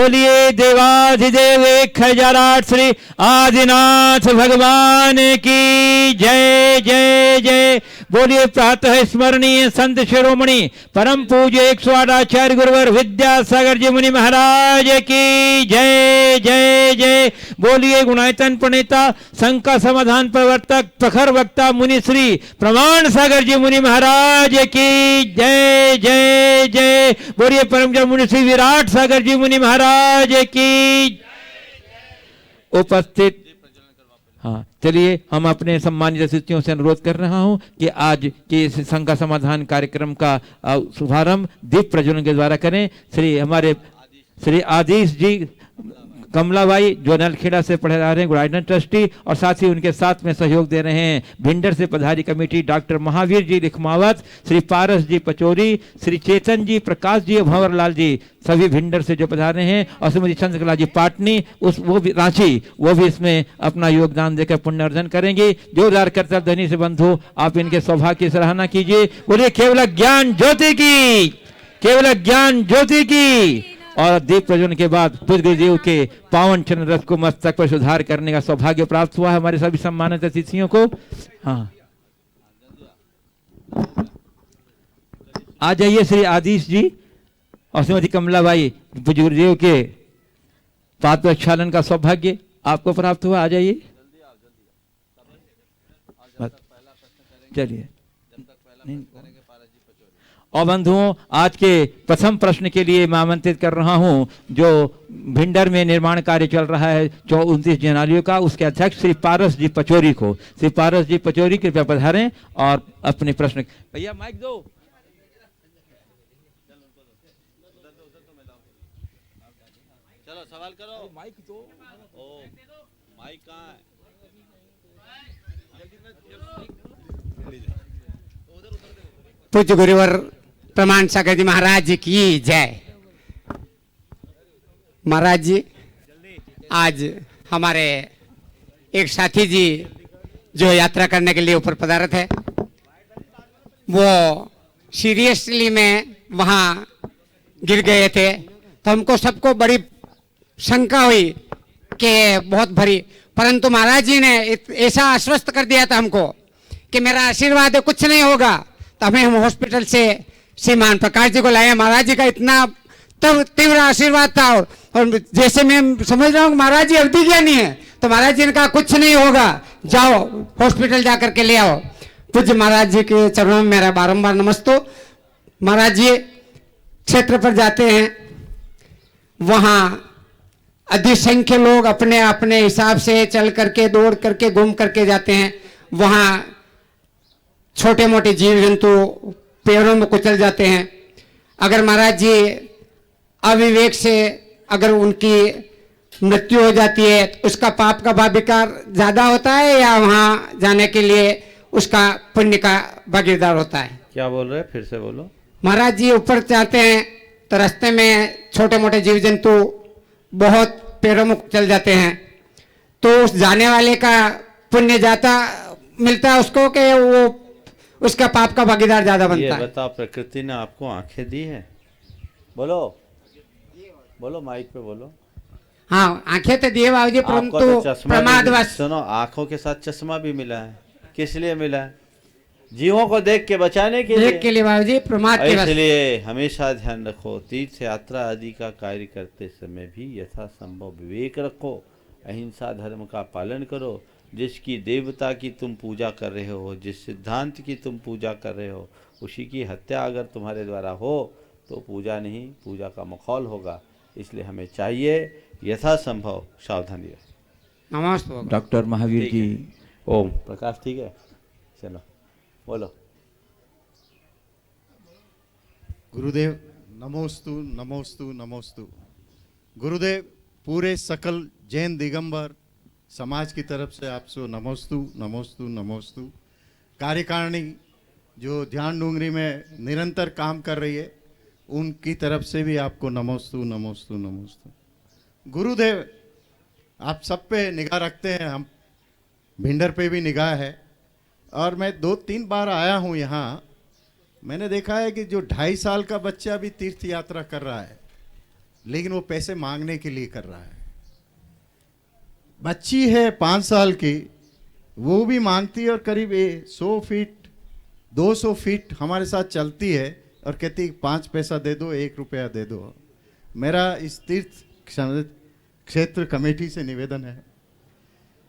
बोलिए देवाधिदेव 1008 श्री आदिनाथ भगवान की जय जय जय। बोलिए प्रातः स्मरणीय संत शिरोमणि परम पूज्य 108 आचार्य गुरुवर विद्यासागर जी मुनि महाराज की जय जय जय। बोलिए गुणायतन प्रणेता शंका समाधान प्रवर्तक प्रखर वक्ता मुनि श्री प्रमाण सागर जी मुनि महाराज की जय जय जय। बोलिए परम मुनि श्री विराट सागर जी मुनि महाराज की उपस्थित। हाँ, चलिए हम अपने सम्मानित अतिथियों से अनुरोध कर रहा हूं कि आज के इस शंका समाधान कार्यक्रम का शुभारंभ दीप प्रज्वलन के द्वारा करें। हमारे श्री आदेश जी कमलाबाई जो नलखेड़ा से पढ़े आ रहे हैं, गुडाइडन ट्रस्टी, और साथ ही उनके साथ में सहयोग दे रहे हैं भिंडर से पधारी कमेटी डॉक्टर महावीर जी लिखमावत, श्री पारस जी पचोरी, श्री चेतन जी, प्रकाश जी, भंवरलाल जी, सभी भिंडर से जो पधारे हैं, और श्रीमती चंद्रकला जी पाटनी वो भी रांची, वो भी इसमें अपना योगदान देकर पुण्य अर्जन करेंगे। जोरदार करतल ध्वनि से बंधु आप इनके सौभाग्य की सराहना कीजिए। बोलिए केवल ज्ञान ज्योति की, केवल ज्ञान ज्योति की। और दीप प्रज्वलन के बाद पूज्य गुरुदेव के पावन चरण रथ को मस्तक पर सुधार करने का सौभाग्य प्राप्त हुआ है हमारे सभी सम्मानित अतिथियों को। हाँ, आ जाइए श्री आदिश जी और श्रीमती कमलाबाई, पूज्य गुरुदेव के पाद प्रक्षालन का सौभाग्य आपको प्राप्त हुआ। आ जाइए, चलिए। और बंधुओं, आज के प्रथम प्रश्न के लिए मैं आमंत्रित कर रहा हूं जो भिंडर में निर्माण कार्य चल रहा है 29 जनवरी का, उसके अध्यक्ष श्री पारस जी पचोरी को। श्री पारस जी पचोरी कृपया पधारें और अपने प्रश्न। भैया माइक दो। चलो सवाल करो। माइक दो। ओ माइक कहाँ है? पूज्य गुरुवर प्रमाण सागर जी महाराज जी की जय। महाराज जी, आज हमारे एक साथी जी जो यात्रा करने के लिए ऊपर पधारत है, वो सीरियसली में वहाँ गिर गए थे, तो हमको सबको बड़ी शंका हुई कि बहुत भरी, परंतु महाराज जी ने ऐसा आश्वस्त कर दिया था हमको कि मेरा आशीर्वाद है, कुछ नहीं होगा। तो हम हॉस्पिटल से श्रीमान प्रकाश जी को लाए। महाराज जी का इतना तीव्र आशीर्वाद था, और जैसे मैं समझ रहा हूँ महाराज जी अवधि ज्ञानी है, तो महाराज जी ने कहा कुछ नहीं होगा, जाओ हॉस्पिटल जा करके ले आओ। पूज्य महाराज जी के चरणों में मेरा बारंबार नमस्तो। महाराज जी क्षेत्र पर जाते हैं, वहाँ अधिसंख्य लोग अपने अपने हिसाब से चल करके, दौड़ करके, घूम करके जाते हैं। वहाँ छोटे मोटे जीव जंतु पेड़ों में कुचल जाते हैं। अगर महाराज जी अविवेक से अगर उनकी मृत्यु हो जाती है, तो उसका पाप का भाविकार ज्यादा होता है या वहाँ जाने के लिए उसका पुण्य का भागीदार होता है? क्या बोल रहे हैं, फिर से बोलो। महाराज जी ऊपर जाते हैं तो रास्ते में छोटे मोटे जीव जंतु बहुत पेड़ों में कुचल जाते हैं, तो उस जाने वाले का पुण्य ज्यादा मिलता है उसको कि वो उसका पाप का भागीदार ज्यादा बनता है? ये बताओ, प्रकृति ने आपको आंखें दी है? बोलो बोलो, माइक पे बोलो। हाँ, आंखें तो दिए बाबूजी, परंतु प्रमादवश। सुनो, आंखों के साथ चश्मा भी मिला है। किस लिए मिला है? जीवों को देख के बचाने के लिए बाबूजी, प्रमाद के वश। इसलिए हमेशा ध्यान रखो, तीर्थ यात्रा आदि का कार्य करते समय भी यथासंभव विवेक रखो, अहिंसा धर्म का पालन करो। जिसकी देवता की तुम पूजा कर रहे हो, जिस सिद्धांत की तुम पूजा कर रहे हो, उसी की हत्या अगर तुम्हारे द्वारा हो तो पूजा नहीं, पूजा का मखौल होगा। इसलिए हमें चाहिए यथासंभव सावधानी रखें। नमस्ते डॉक्टर महावीर जी। ओम प्रकाश, ठीक है, चलो बोलो। गुरुदेव नमोस्तु नमोस्तु नमोस्तु। गुरुदेव, पूरे सकल जैन दिगंबर समाज की तरफ से आपसे नमोस्तु नमोस्तु नमोस्तु। कार्यकारिणी जो ध्यान डूंगरी में निरंतर काम कर रही है, उनकी तरफ से भी आपको नमोस्तु नमोस्तु नमोस्तु। गुरुदेव, आप सब पे निगाह रखते हैं, हम भिंडर पे भी निगाह है, और मैं 2-3 बार आया हूँ यहाँ। मैंने देखा है कि जो 2.5 साल का बच्चा भी तीर्थ यात्रा कर रहा है, लेकिन वो पैसे मांगने के लिए कर रहा है। बच्ची है 5 साल की, वो भी मांगती है और करीब 100 फीट 200 फीट हमारे साथ चलती है और कहती 5 पैसा दे दो, 1 रुपया दे दो। मेरा इस तीर्थ क्षेत्र कमेटी से निवेदन है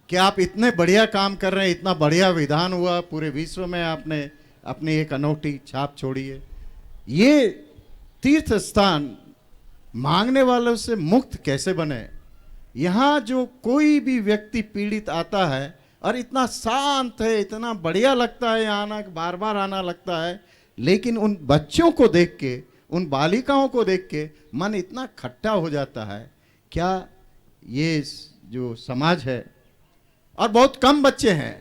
कि आप इतने बढ़िया काम कर रहे हैं, इतना बढ़िया विधान हुआ, पूरे विश्व में आपने अपनी एक अनोखी छाप छोड़ी है। ये तीर्थ स्थान मांगने वालों से मुक्त कैसे बने? यहाँ जो कोई भी व्यक्ति पीड़ित आता है और इतना शांत है, इतना बढ़िया लगता है, आना बार बार आना लगता है, लेकिन उन बच्चों को देख के, उन बालिकाओं को देख के मन इतना खट्टा हो जाता है। क्या ये जो समाज है, और बहुत कम बच्चे हैं,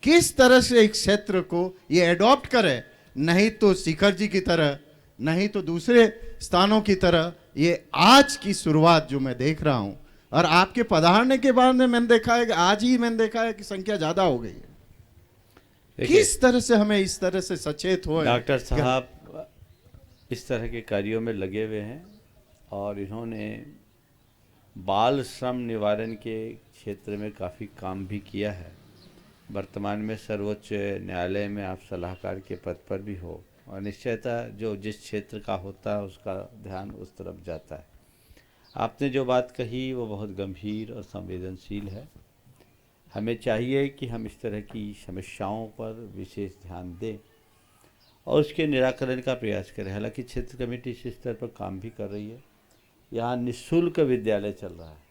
किस तरह से एक क्षेत्र को ये एडॉप्ट करे? नहीं तो शिखर जी की तरह, नहीं तो दूसरे स्थानों की तरह। ये आज की शुरुआत जो मैं देख रहा हूं, और आपके पधारने के बाद में मैंने देखा है कि आज ही मैंने देखा है कि संख्या ज्यादा हो गई है। किस तरह से हमें इस तरह से सचेत हो? डॉक्टर साहब इस तरह के कार्यों में लगे हुए हैं और इन्होंने बाल श्रम निवारण के क्षेत्र में काफ़ी काम भी किया है। वर्तमान में सर्वोच्च न्यायालय में आप सलाहकार के पद पर भी हो, और निश्चयतः जो जिस क्षेत्र का होता है उसका ध्यान उस तरफ जाता है। आपने जो बात कही वो बहुत गंभीर और संवेदनशील है। हमें चाहिए कि हम इस तरह की समस्याओं पर विशेष ध्यान दें और उसके निराकरण का प्रयास करें। हालांकि क्षेत्र कमेटी इस स्तर पर काम भी कर रही है। यहाँ निःशुल्क विद्यालय चल रहा है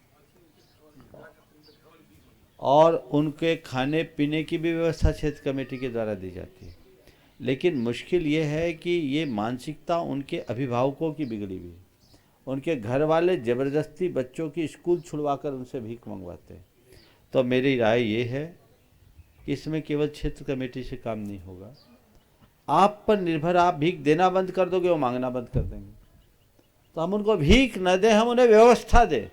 और उनके खाने पीने की भी व्यवस्था क्षेत्र कमेटी के द्वारा दी जाती है। लेकिन मुश्किल ये है कि ये मानसिकता उनके अभिभावकों की बिगड़ी हुई है। उनके घर वाले ज़बरदस्ती बच्चों की स्कूल छुड़वाकर उनसे भीख मंगवाते हैं। तो मेरी राय ये है कि इसमें केवल क्षेत्र कमेटी से काम नहीं होगा। आप पर निर्भर, आप भीख देना बंद कर दोगे, वो मांगना बंद कर देंगे। तो हम उनको भीख न दें, हम उन्हें व्यवस्था दें।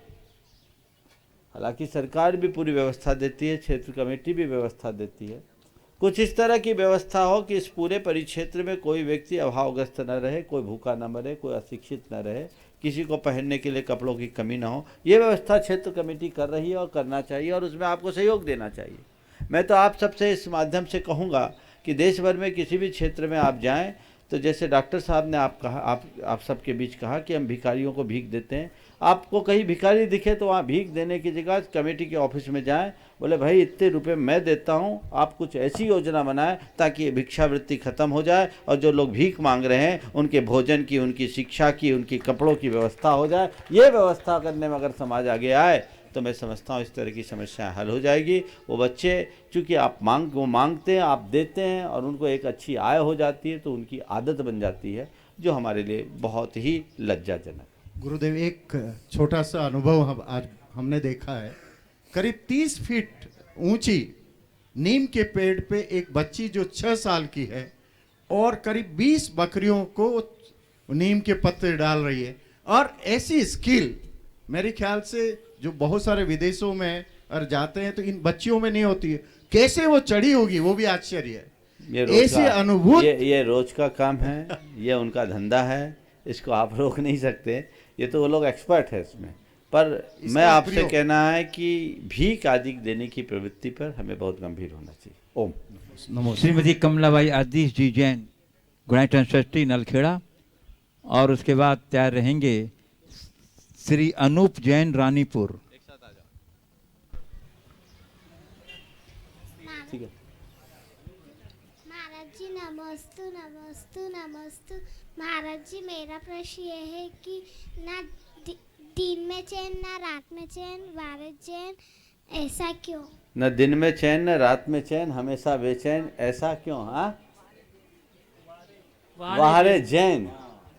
हालांकि सरकार भी पूरी व्यवस्था देती है, क्षेत्र कमेटी भी व्यवस्था देती है। कुछ इस तरह की व्यवस्था हो कि इस पूरे परिक्षेत्र में कोई व्यक्ति अभावग्रस्त न रहे, कोई भूखा न मरे, कोई अशिक्षित न रहे, किसी को पहनने के लिए कपड़ों की कमी ना हो। ये व्यवस्था क्षेत्र कमेटी कर रही है और करना चाहिए, और उसमें आपको सहयोग देना चाहिए। मैं तो आप सबसे इस माध्यम से कहूँगा कि देश भर में किसी भी क्षेत्र में आप जाएं तो जैसे डॉक्टर साहब ने आप कहा, आप सबके बीच कहा कि हम भिखारियों को भीख देते हैं। आपको कहीं भिखारी दिखे तो वहाँ भीख देने की जगह कमेटी के ऑफिस में जाएं, बोले भाई इतने रुपए मैं देता हूँ, आप कुछ ऐसी योजना बनाएं ताकि भिक्षावृत्ति खत्म हो जाए और जो लोग भीख मांग रहे हैं उनके भोजन की, उनकी शिक्षा की, उनकी कपड़ों की व्यवस्था हो जाए। ये व्यवस्था करने में अगर समाज आगे आए तो मैं समझता हूँ इस तरह की समस्याएं हल हो जाएगी। वो बच्चे चूँकि वो मांगते हैं, आप देते हैं और उनको एक अच्छी आय हो जाती है, तो उनकी आदत बन जाती है, जो हमारे लिए बहुत ही लज्जाजनक। गुरुदेव, एक छोटा सा अनुभव आज हमने देखा है। करीब 30 फीट ऊंची नीम के पेड़ पे एक बच्ची जो 6 साल की है और करीब 20 बकरियों को नीम के पत्ते डाल रही है। और ऐसी स्किल मेरे ख्याल से जो बहुत सारे विदेशों में और जाते हैं तो इन बच्चियों में नहीं होती है। कैसे वो चढ़ी होगी, वो भी आश्चर्य है। ऐसे अनुभूत ये रोज का काम है, ये उनका धंधा है, इसको आप रोक नहीं सकते। ये तो वो लोग एक्सपर्ट है इसमें। पर मैं आपसे कहना है कि भीख आदि देने की प्रवृत्ति पर हमें बहुत गंभीर होना चाहिए। ओम नमो। श्रीमती कमलाबाई आदिश जी जैन, गुणाइटन ट्रस्टी नलखेड़ा, और उसके बाद तैयार रहेंगे श्री अनूप जैन रानीपुर। ठीक है। महाराज जी नमस्तु नमस्तु नमस्तु। महाराज जी, मेरा प्रश्न ये है कि ना दिन में चैन ना रात में चैन, वारे चैन, ऐसा क्यों? न दिन में चैन न रात में चैन, हमेशा बेचैन, ऐसा क्यों? हाँ, वारे जैन।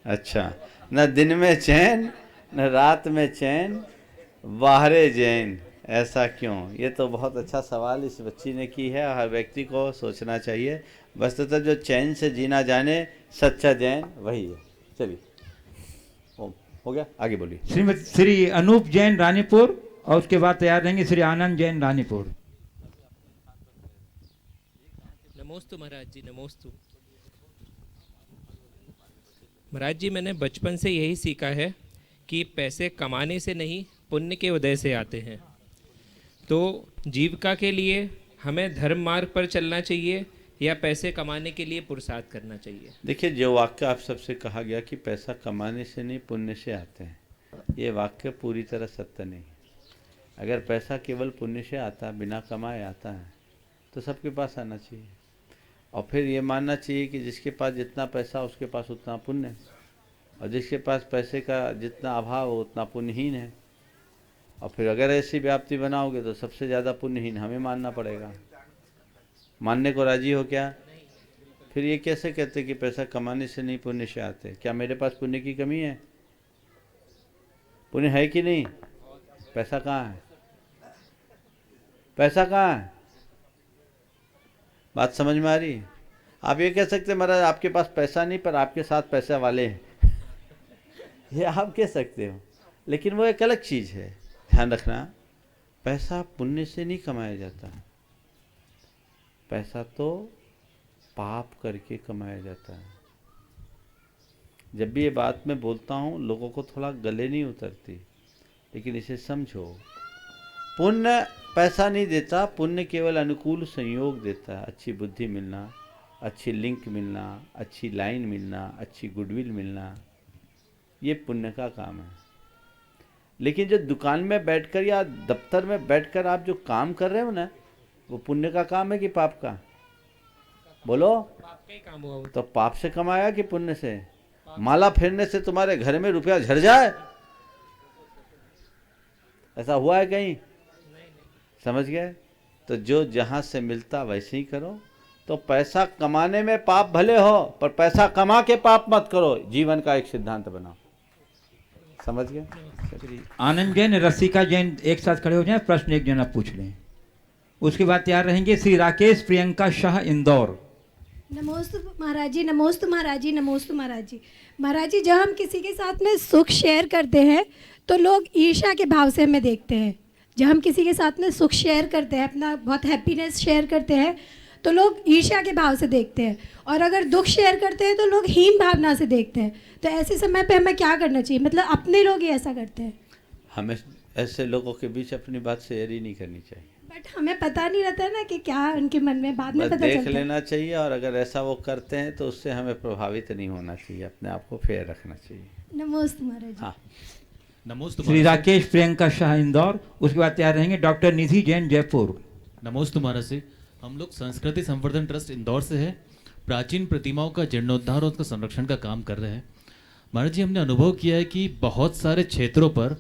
अच्छा, न दिन में चैन न रात में चैन, वाहरे जैन, ऐसा क्यों? ये तो बहुत अच्छा सवाल इस बच्ची ने की है। हर व्यक्ति को सोचना चाहिए। वस्तुतः जो चैन से जीना जाने सच्चा जैन वही है। चलिए, ओम हो गया, आगे बोलिए। श्रीमती श्री अनूप जैन रानीपुर, और उसके बाद तैयार रहेंगे श्री आनंद जैन रानीपुर। नमोस्तु महाराज जी, नमोस्तु। महाराज जी, मैंने बचपन से यही सीखा है कि पैसे कमाने से नहीं पुण्य के उदय से आते हैं। तो जीविका के लिए हमें धर्म मार्ग पर चलना चाहिए या पैसे कमाने के लिए पुरुषार्थ करना चाहिए? देखिए, जो वाक्य आप सबसे कहा गया कि पैसा कमाने से नहीं पुण्य से आते हैं, ये वाक्य पूरी तरह सत्य नहीं है। अगर पैसा केवल पुण्य से आता है, बिना कमाए आता है, तो सबके पास आना चाहिए। और फिर ये मानना चाहिए कि जिसके पास जितना पैसा उसके पास उतना पुण्य है, और जिसके पास पैसे का जितना अभाव हो उतना पुण्यहीन है। और फिर अगर ऐसी व्याप्ति बनाओगे तो सबसे ज़्यादा पुण्यहीन हमें मानना पड़ेगा। मानने को राजी हो क्या? फिर ये कैसे कहते कि पैसा कमाने से नहीं पुण्य से आते? क्या मेरे पास पुण्य की कमी है? पुण्य है कि नहीं? पैसा कहाँ है? पैसा कहाँ है? बात समझ में आ रही है? आप ये कह सकते महाराज आपके पास पैसा नहीं पर आपके साथ पैसे वाले हैं ये आप कह सकते हो, लेकिन वो एक अलग चीज़ है। ध्यान रखना, पैसा पुण्य से नहीं कमाया जाता, पैसा तो पाप करके कमाया जाता है। जब भी ये बात मैं बोलता हूँ लोगों को थोड़ा गले नहीं उतरती, लेकिन इसे समझो, पुण्य पैसा नहीं देता, पुण्य केवल अनुकूल संयोग देता है। अच्छी बुद्धि मिलना, अच्छी लिंक मिलना, अच्छी लाइन मिलना, अच्छी गुडविल मिलना, ये पुण्य का काम है। लेकिन जो दुकान में बैठकर या दफ्तर में बैठकर आप जो काम कर रहे हो ना, वो पुण्य का काम है कि पाप का? बोलो। पाप का ही काम हुआ वो। तो पाप से कमाया कि पुण्य से? माला फेरने से तुम्हारे घर में रुपया झड़ जाए, ऐसा हुआ है कहीं? समझ गए? तो जो जहां से मिलता वैसे ही करो। तो पैसा कमाने में पाप भले हो, पर पैसा कमा के पाप मत करो, जीवन का एक सिद्धांत बनाओ। समझ गए? आनंद जैन, रसिका जैन एक साथ खड़े हो जाएं, प्रश्न एक जना पूछ लें, उसके बाद तैयार रहेंगे श्री राकेश प्रियंका शाह, इंदौर। नमोस्तु महाराज जी, नमोस्तु महाराज जी, नमोस्तु महाराज जी। महाराज जी, जब हम किसी के साथ में सुख शेयर करते हैं तो लोग ईर्ष्या के भाव से हमें देखते हैं। जब हम किसी के साथ में सुख शेयर करते हैं, अपना बहुत हैप्पीनेस शेयर करते हैं, तो लोग ईर्ष्या के भाव से देखते हैं, और अगर दुख शेयर करते हैं तो लोग हीन भावना से देखते हैं। तो ऐसे समय पे हमें क्या करना चाहिए? मतलब अपने लोग ही ऐसा करते हैं। हमें ऐसे लोगों के बीच अपनी बात शेयर ही नहीं करनी चाहिए। बट हमें पता नहीं रहता ना कि क्या उनके मन में, बाद में बस पता देख चलता है। लेना चाहिए, और अगर ऐसा वो करते हैं तो उससे हमें प्रभावित नहीं होना चाहिए, अपने आप को फेयर रखना चाहिए। नमोस्तु महाराज जी। हाँ, नमोस्तु श्री राकेश प्रियंका शाह, इंदौर। उसके बाद तैयार रहेंगे डॉक्टर निधि जैन, जयपुर। नमोस्तु महाराज जी। हम लोग संस्कृति संवर्धन ट्रस्ट इंदौर से है, प्राचीन प्रतिमाओं का जीर्णोद्धार और उसका संरक्षण का काम कर रहे हैं। महाराज जी, हमने अनुभव किया है कि बहुत सारे क्षेत्रों पर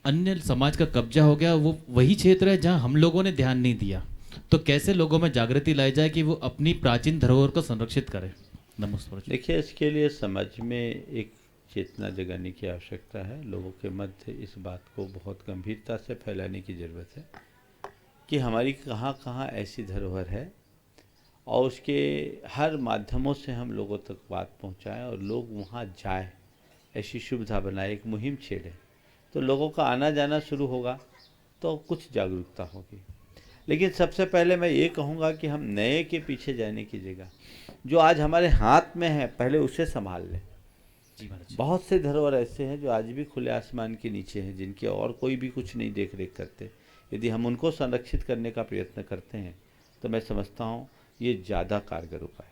अन्य समाज का कब्जा हो गया, वो वही क्षेत्र है जहां हम लोगों ने ध्यान नहीं दिया। तो कैसे लोगों में जागृति लाई जाए कि वो अपनी प्राचीन धरोहर को संरक्षित करें? नमस्ते महाराज जी। देखिए, इसके लिए समाज में एक चेतना जगाने की आवश्यकता है। लोगों के मध्य इस बात को बहुत गंभीरता से फैलाने की ज़रूरत है कि हमारी कहाँ कहाँ ऐसी धरोहर है, और उसके हर माध्यमों से हम लोगों तक बात पहुँचाएँ और लोग वहाँ जाए, ऐसी सुविधा बनाए, एक मुहिम छेड़े, तो लोगों का आना जाना शुरू होगा, तो कुछ जागरूकता होगी। लेकिन सबसे पहले मैं ये कहूँगा कि हम नए के पीछे जाने की जगह जो आज हमारे हाथ में है, पहले उसे संभाल लें। जी महाराज जी। बहुत से धरोहर ऐसे हैं जो आज भी खुले आसमान के नीचे हैं, जिनके और कोई भी कुछ नहीं देख रेख करते। यदि हम उनको संरक्षित करने का प्रयत्न करते हैं तो मैं समझता हूँ ये ज़्यादा कारगर उपाय है।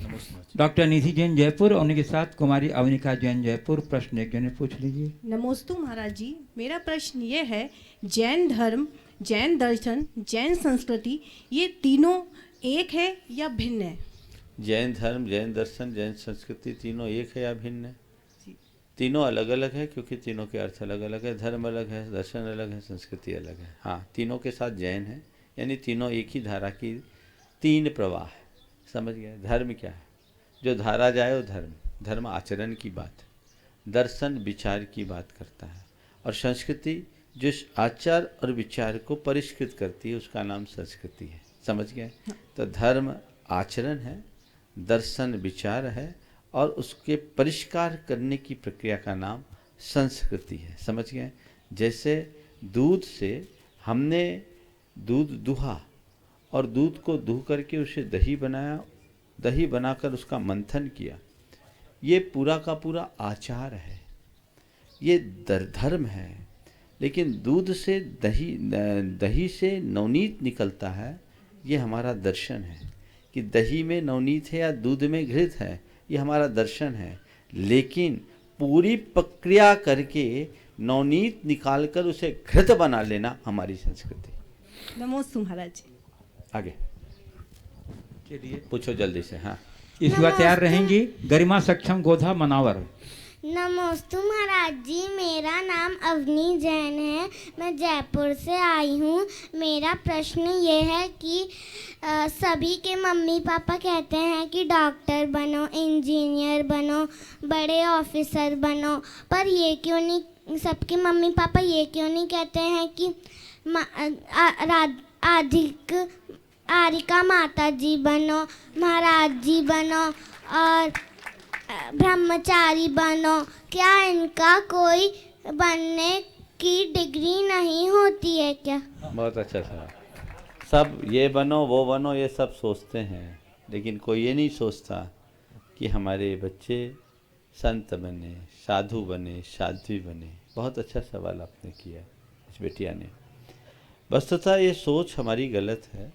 नमस्ते महाराज जी। डॉक्टर निधि जैन, जयपुर, और उनके साथ कुमारी अवनिका जैन, जयपुर। प्रश्न एक जने पूछ लीजिए। नमोस्तु महाराज जी। मेरा प्रश्न ये है, जैन धर्म, जैन दर्शन, जैन संस्कृति, ये तीनों एक है या भिन्न है? जैन धर्म, जैन दर्शन, जैन संस्कृति तीनों एक है या भिन्न है? तीनों अलग अलग है, क्योंकि तीनों के अर्थ अलग अलग है। धर्म अलग है, दर्शन अलग है, संस्कृति अलग है। हाँ, तीनों के साथ जैन है, यानी तीनों एक ही धारा की तीन प्रवाह है। समझ गए? धर्म क्या है? जो धारा जाए वो धर्म। धर्म आचरण की बात है, दर्शन विचार की बात करता है, और संस्कृति जिस आचार और विचार को परिष्कृत करती है उसका नाम संस्कृति है। समझ गए? तो धर्म आचरण है, दर्शन विचार है, और उसके परिष्कार करने की प्रक्रिया का नाम संस्कृति है। समझ गए? जैसे दूध से हमने दूध दुहा और दूध को दुह करके उसे दही बनाया, दही बनाकर उसका मंथन किया, ये पूरा का पूरा आचार है। ये धर्म है। लेकिन दूध से दही से नवनीत निकलता है, ये हमारा दर्शन है कि दही में नवनीत है या दूध में घृत है, ये हमारा दर्शन है। लेकिन पूरी प्रक्रिया करके नवनीत निकालकर उसे घृत बना लेना हमारी संस्कृति। नमोस्तु महाराज। आगे चलिए पूछो जल्दी से। हाँ, इस बार तैयार रहेंगी गरिमा सक्षम गोधा मनावर। नमस्ते महाराज जी, मेरा नाम अवनी जैन है, मैं जयपुर से आई हूँ। मेरा प्रश्न ये है कि सभी के मम्मी पापा कहते हैं कि डॉक्टर बनो, इंजीनियर बनो, बड़े ऑफिसर बनो, पर ये क्यों नहीं, सबके मम्मी पापा ये क्यों नहीं कहते हैं कि आरिका माता जी बनो, महाराज जी बनो और ब्रह्मचारी बनो? क्या इनका कोई बनने की डिग्री नहीं होती है क्या? बहुत अच्छा सवाल। सब ये बनो वो बनो ये सब सोचते हैं, लेकिन कोई ये नहीं सोचता कि हमारे बच्चे संत बने, साधु बने, साध्वी बने। बहुत अच्छा सवाल आपने किया इस बेटिया ने। वस्तुतः ये सोच हमारी गलत है,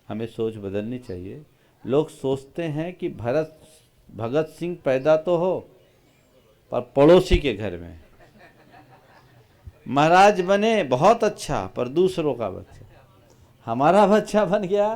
हमें सोच बदलनी चाहिए। लोग सोचते हैं कि भगत सिंह पैदा तो हो पर पड़ोसी के घर में, महाराज बने बहुत अच्छा पर दूसरों का बच्चा, हमारा बच्चा बन गया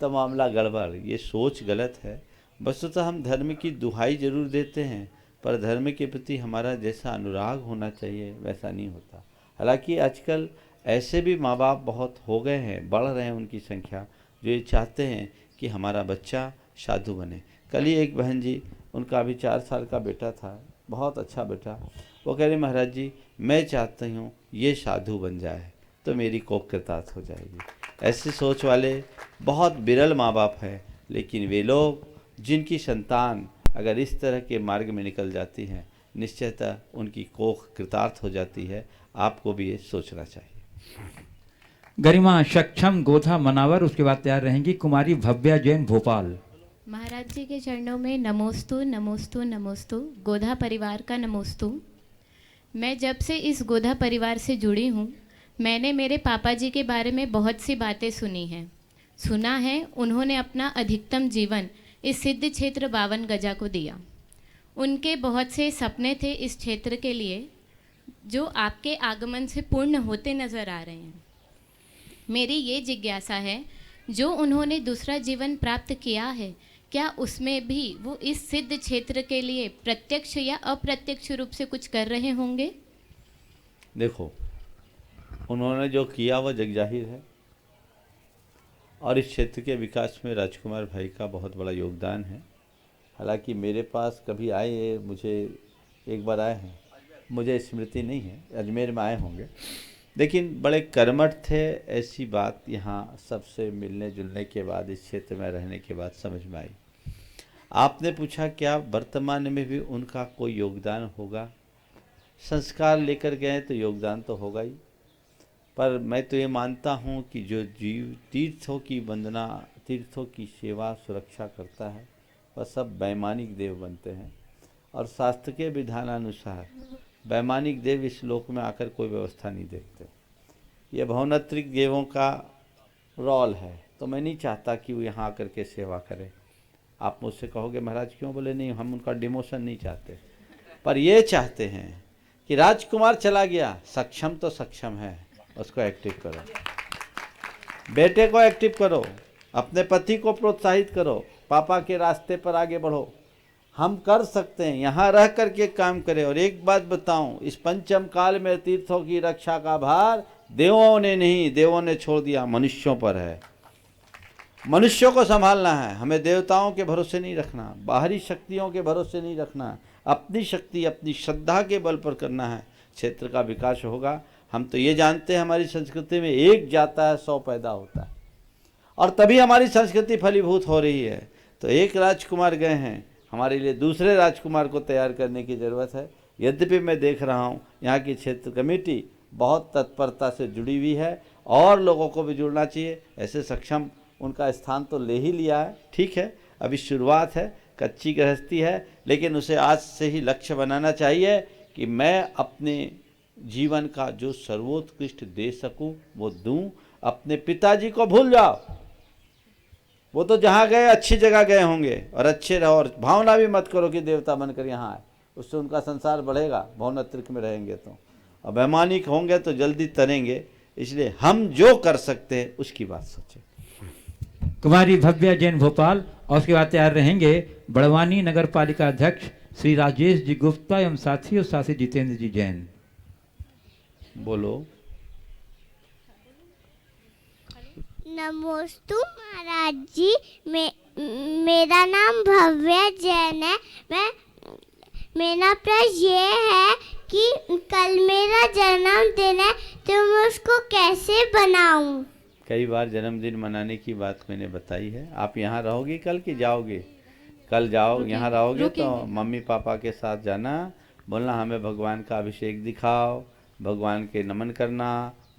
तो मामला गड़बड़। ये सोच गलत है। वस्तुतः हम धर्म की दुहाई जरूर देते हैं, पर धर्म के प्रति हमारा जैसा अनुराग होना चाहिए वैसा नहीं होता। हालांकि आजकल ऐसे भी माँ बाप बहुत हो गए हैं, बढ़ रहे हैं उनकी संख्या, जो ये चाहते हैं कि हमारा बच्चा साधु बने। कल ही एक बहन जी, उनका अभी 4 साल का बेटा था, बहुत अच्छा बेटा, वो कह रहे महाराज जी मैं चाहती हूँ ये साधु बन जाए तो मेरी कोख कृतार्थ हो जाएगी। ऐसी सोच वाले बहुत विरल माँ बाप हैं, लेकिन वे लोग जिनकी संतान अगर इस तरह के मार्ग में निकल जाती हैं, निश्चयतः उनकी कोख कृतार्थ हो जाती है। आपको भी ये सोचना चाहिए। गरिमा सक्षम गोधा मनावर, उसके बाद तैयार रहेंगी कुमारी भव्या जैन भोपाल। महाराज जी के चरणों में नमोस्तु नमोस्तु नमोस्तु। गोधा परिवार का नमोस्तु। मैं जब से इस गोधा परिवार से जुड़ी हूँ, मैंने मेरे पापा जी के बारे में बहुत सी बातें सुनी हैं। सुना है उन्होंने अपना अधिकतम जीवन इस सिद्ध क्षेत्र 52 गजा को दिया। उनके बहुत से सपने थे इस क्षेत्र के लिए, जो आपके आगमन से पूर्ण होते नज़र आ रहे हैं। मेरी ये जिज्ञासा है, जो उन्होंने दूसरा जीवन प्राप्त किया है, क्या उसमें भी वो इस सिद्ध क्षेत्र के लिए प्रत्यक्ष या अप्रत्यक्ष रूप से कुछ कर रहे होंगे? देखो, उन्होंने जो किया वह जगजाहिर है, और इस क्षेत्र के विकास में राजकुमार भाई का बहुत बड़ा योगदान है। हालांकि मेरे पास कभी आए, मुझे एक बार आए हैं, मुझे स्मृति नहीं है, अजमेर में आए होंगे, लेकिन बड़े कर्मठ थे। ऐसी बात यहाँ सबसे मिलने जुलने के बाद, इस क्षेत्र में रहने के बाद समझ में आई। आपने पूछा क्या वर्तमान में भी उनका कोई योगदान होगा? संस्कार लेकर गए तो योगदान तो होगा ही, पर मैं तो ये मानता हूँ कि जो जीव तीर्थों की वंदना, तीर्थों की सेवा सुरक्षा करता है, वह सब वैमानिक देव बनते हैं। और शास्त्र के विधानानुसार वैमानिक देव इस लोक में आकर कोई व्यवस्था नहीं देखते। ये भवनात्रिक देवों का रोल है, तो मैं नहीं चाहता कि वो यहाँ आकर के सेवा करें। आप मुझसे कहोगे महाराज क्यों? बोले नहीं, हम उनका डिमोशन नहीं चाहते, पर ये चाहते हैं कि राजकुमार चला गया, सक्षम तो सक्षम है, उसको एक्टिव करो, बेटे को एक्टिव करो, अपने पति को प्रोत्साहित करो, पापा के रास्ते पर आगे बढ़ो। हम कर सकते हैं, यहाँ रह कर के काम करें। और एक बात बताऊं, इस पंचम काल में तीर्थों की रक्षा का भार देवों ने नहीं, देवों ने छोड़ दिया, मनुष्यों पर है। मनुष्यों को संभालना है, हमें देवताओं के भरोसे नहीं रखना, बाहरी शक्तियों के भरोसे नहीं रखना, अपनी शक्ति अपनी श्रद्धा के बल पर करना है। क्षेत्र का विकास होगा। हम तो ये जानते हैं हमारी संस्कृति में एक जाता है 100 पैदा होता है, और तभी हमारी संस्कृति फलीभूत हो रही है। तो एक राजकुमार गए हैं, हमारे लिए दूसरे राजकुमार को तैयार करने की ज़रूरत है। यद्यपि मैं देख रहा हूँ यहाँ की क्षेत्र कमेटी बहुत तत्परता से जुड़ी हुई है, और लोगों को भी जुड़ना चाहिए। ऐसे सक्षम उनका स्थान तो ले ही लिया है, ठीक है, अभी शुरुआत है, कच्ची गृहस्थी है, लेकिन उसे आज से ही लक्ष्य बनाना चाहिए कि मैं अपने जीवन का जो सर्वोत्कृष्ट दे सकूं वो दूं। अपने पिताजी को भूल जाओ, वो तो जहाँ गए अच्छी जगह गए होंगे और अच्छे रहो, और भावना भी मत करो कि देवता बनकर यहाँ आए, उससे उनका संसार बढ़ेगा, भवनत्रिक में रहेंगे तो, और वैमानिक होंगे तो जल्दी तरेंगे। इसलिए हम जो कर सकते हैं उसकी बात सोचें। कुमारी भव्या जैन भोपाल, और उसके बाद तैयार रहेंगे बड़वानी नगर पालिका अध्यक्ष श्री राजेश जी गुप्ता एवं साथी और साथी जितेंद्र जी जैन। बोलो। नमोस्तु महाराज जी, मेरा नाम भव्या जैन है। मेरा प्रश्न ये है कि कल मेरा जन्मदिन है तो मैं उसको कैसे बनाऊं? कई बार जन्मदिन मनाने की बात मैंने बताई है। आप यहाँ रहोगे कल की जाओगे? कल जाओ, यहाँ रहोगे तो मम्मी पापा के साथ जाना, बोलना हमें भगवान का अभिषेक दिखाओ, भगवान के नमन करना,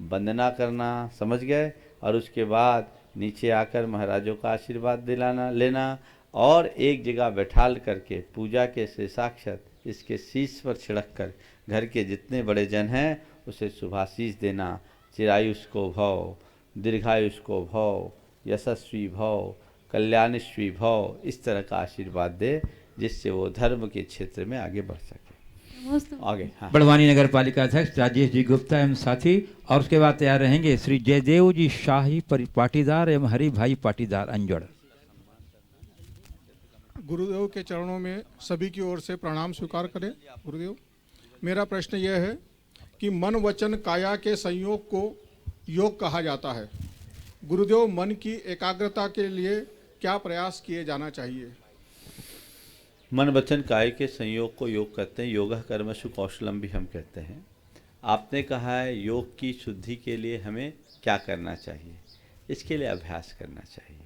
वंदना करना, समझ गए? और उसके बाद नीचे आकर महाराजों का आशीर्वाद दिलाना लेना, और एक जगह बैठाल करके पूजा के से साक्षात इसके शीश पर छिड़क कर घर के जितने बड़े जन हैं उसे शुभाशीष देना। चिरायुष को भव, दीर्घायुष को भव, यशस्वी भव, कल्याणस्वी भव, इस तरह का आशीर्वाद दे जिससे वो धर्म के क्षेत्र में आगे बढ़ सके। आगे हाँ। बड़वानी नगर पालिका अध्यक्ष राजेश जी गुप्ता एवं साथी, और उसके बाद तैयार रहेंगे श्री जयदेव जी शाही पाटीदार एवं हरि भाई पाटीदार अंजड़। गुरुदेव के चरणों में सभी की ओर से प्रणाम स्वीकार करें। गुरुदेव, मेरा प्रश्न यह है कि मन वचन काया के संयोग को योग कहा जाता है। गुरुदेव, मन की एकाग्रता के लिए क्या प्रयास किए जाना चाहिए? मन वचन काय के संयोग को योग कहते हैं। योगः कर्मसु कौशलम भी हम कहते हैं। आपने कहा है योग की शुद्धि के लिए हमें क्या करना चाहिए? इसके लिए अभ्यास करना चाहिए।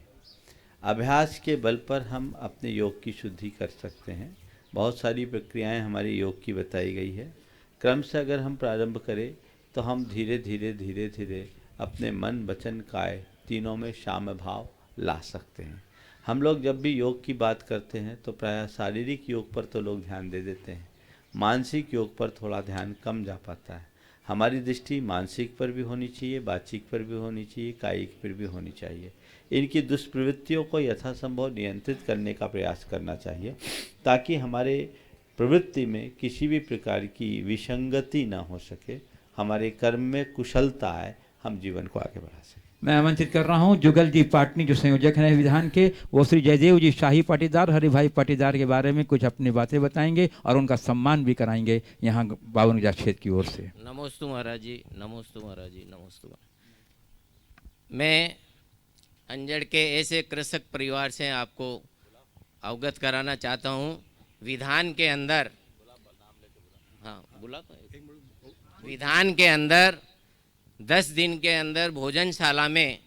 अभ्यास के बल पर हम अपने योग की शुद्धि कर सकते हैं। बहुत सारी प्रक्रियाएं हमारी योग की बताई गई है। क्रम से अगर हम प्रारंभ करें तो हम धीरे धीरे धीरे धीरे अपने मन वचन काय तीनों में साम्य भाव ला सकते हैं। हम लोग जब भी योग की बात करते हैं तो प्रायः शारीरिक योग पर तो लोग ध्यान दे देते हैं, मानसिक योग पर थोड़ा ध्यान कम जा पाता है। हमारी दृष्टि मानसिक पर भी होनी चाहिए, वाचिक पर भी होनी चाहिए, कायिक पर भी होनी चाहिए। इनकी दुष्प्रवृत्तियों को यथासंभव नियंत्रित करने का प्रयास करना चाहिए ताकि हमारे प्रवृत्ति में किसी भी प्रकार की विसंगति ना हो सके, हमारे कर्म में कुशलता आए, हम जीवन को आगे बढ़ा सकें। मैं आमंत्रित कर रहा हूं जुगल जी पाटनी जो संयोजक हैं विधान के, वो श्री जयदेव जी शाही पाटीदार हरि भाई पाटीदार के बारे में कुछ अपनी बातें बताएंगे और उनका सम्मान भी कराएंगे यहाँ बावन क्षेत्र की ओर से। नमोस्तु महाराज जी, नमोस्तु महाराज जी, नमोस्तु। मैं अंजड़ के ऐसे कृषक परिवार से आपको अवगत कराना चाहता हूँ। विधान के अंदर, हाँ बोला तो, विधान के अंदर 10 दिन के अंदर भोजनशाला में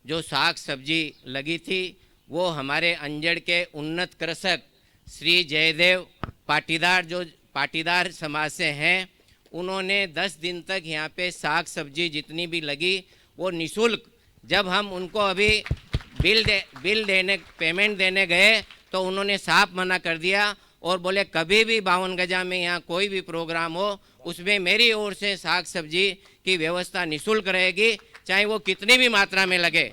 जो साग सब्जी लगी थी वो हमारे अंजड़ के उन्नत कृषक श्री जयदेव पाटीदार जो पाटीदार समाज से हैं, उन्होंने 10 दिन तक यहाँ पे साग सब्जी जितनी भी लगी वो निःशुल्क, जब हम उनको अभी बिल देने पेमेंट देने गए तो उन्होंने साफ मना कर दिया और बोले कभी भी 52 गजा में यहाँ कोई भी प्रोग्राम हो उसमें मेरी ओर से साग सब्जी की व्यवस्था निःशुल्क रहेगी, चाहे वो कितनी भी मात्रा में लगे।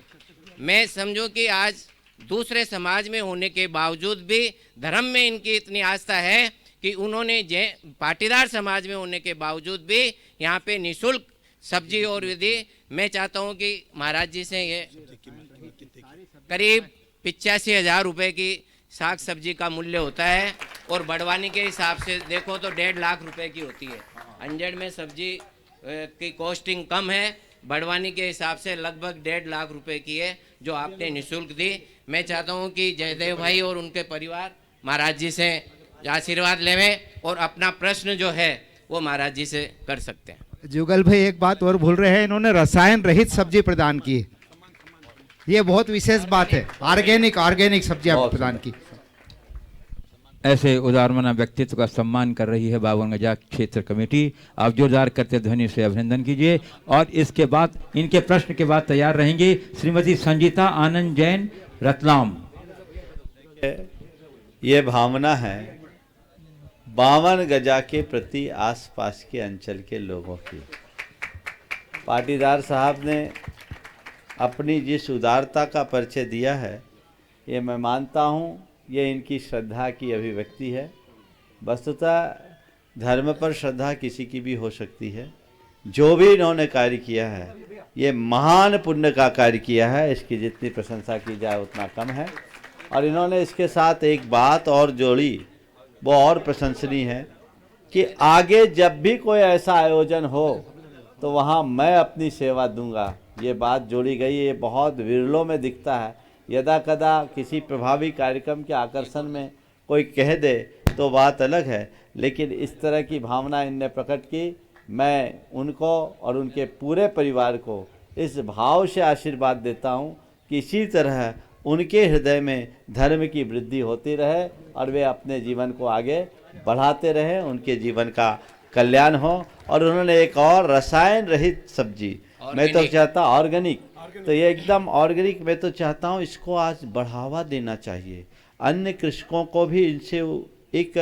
मैं समझूं कि आज दूसरे समाज में होने के बावजूद भी धर्म में इनकी इतनी आस्था है कि उन्होंने पाटीदार समाज में होने के बावजूद भी यहाँ पे निःशुल्क सब्जी और विधि। मैं चाहता हूँ कि महाराज जी से ये करीब 85,000 रुपये की साग सब्जी का मूल्य होता है और बड़वानी के हिसाब से देखो तो 1.5 लाख रुपए की होती है। अंजड़ में सब्जी की कॉस्टिंग कम है, बड़वानी के हिसाब से लगभग 1.5 लाख रुपए की है जो आपने निःशुल्क दी। मैं चाहता हूं कि जयदेव भाई और उनके परिवार महाराज जी से आशीर्वाद लेवें और अपना प्रश्न जो है वो महाराज जी से कर सकते हैं। जुगल भाई एक बात और भूल रहे हैं, इन्होंने रसायन रहित सब्जी प्रदान की, ये बहुत विशेष बात है। ऑर्गेनिक सब्जी प्रदान की। ऐसे उदारमना व्यक्तित्व का सम्मान कर रही है 52 गजा क्षेत्र कमेटी। आप जोरदार करते ध्वनि से अभिनंदन कीजिए। और इसके बाद इनके प्रश्न के बाद तैयार रहेंगे श्रीमती संजीता आनंद जैन रतलाम। ये भावना है 52 गजा के प्रति आसपास के अंचल के लोगों की। पाटीदार साहब ने अपनी जिस उदारता का परिचय दिया है, ये मैं मानता हूँ ये इनकी श्रद्धा की अभिव्यक्ति है। वस्तुतः धर्म पर श्रद्धा किसी की भी हो सकती है। जो भी इन्होंने कार्य किया है ये महान पुण्य का कार्य किया है, इसकी जितनी प्रशंसा की जाए उतना कम है। और इन्होंने इसके साथ एक बात और जोड़ी, वो और प्रशंसनीय है कि आगे जब भी कोई ऐसा आयोजन हो तो वहाँ मैं अपनी सेवा दूंगा। ये बात जोड़ी गई है, ये बहुत विरलों में दिखता है। यदा कदा किसी प्रभावी कार्यक्रम के आकर्षण में कोई कह दे तो बात अलग है, लेकिन इस तरह की भावना इनने प्रकट की। मैं उनको और उनके पूरे परिवार को इस भाव से आशीर्वाद देता हूँ कि इसी तरह उनके हृदय में धर्म की वृद्धि होती रहे और वे अपने जीवन को आगे बढ़ाते रहें, उनके जीवन का कल्याण हो। और उन्होंने एक और रसायन रहित सब्जी, मैं तो चाहता ऑर्गेनिक, तो ये एकदम ऑर्गेनिक, मैं तो चाहता हूँ इसको आज बढ़ावा देना चाहिए। अन्य कृषकों को भी इनसे एक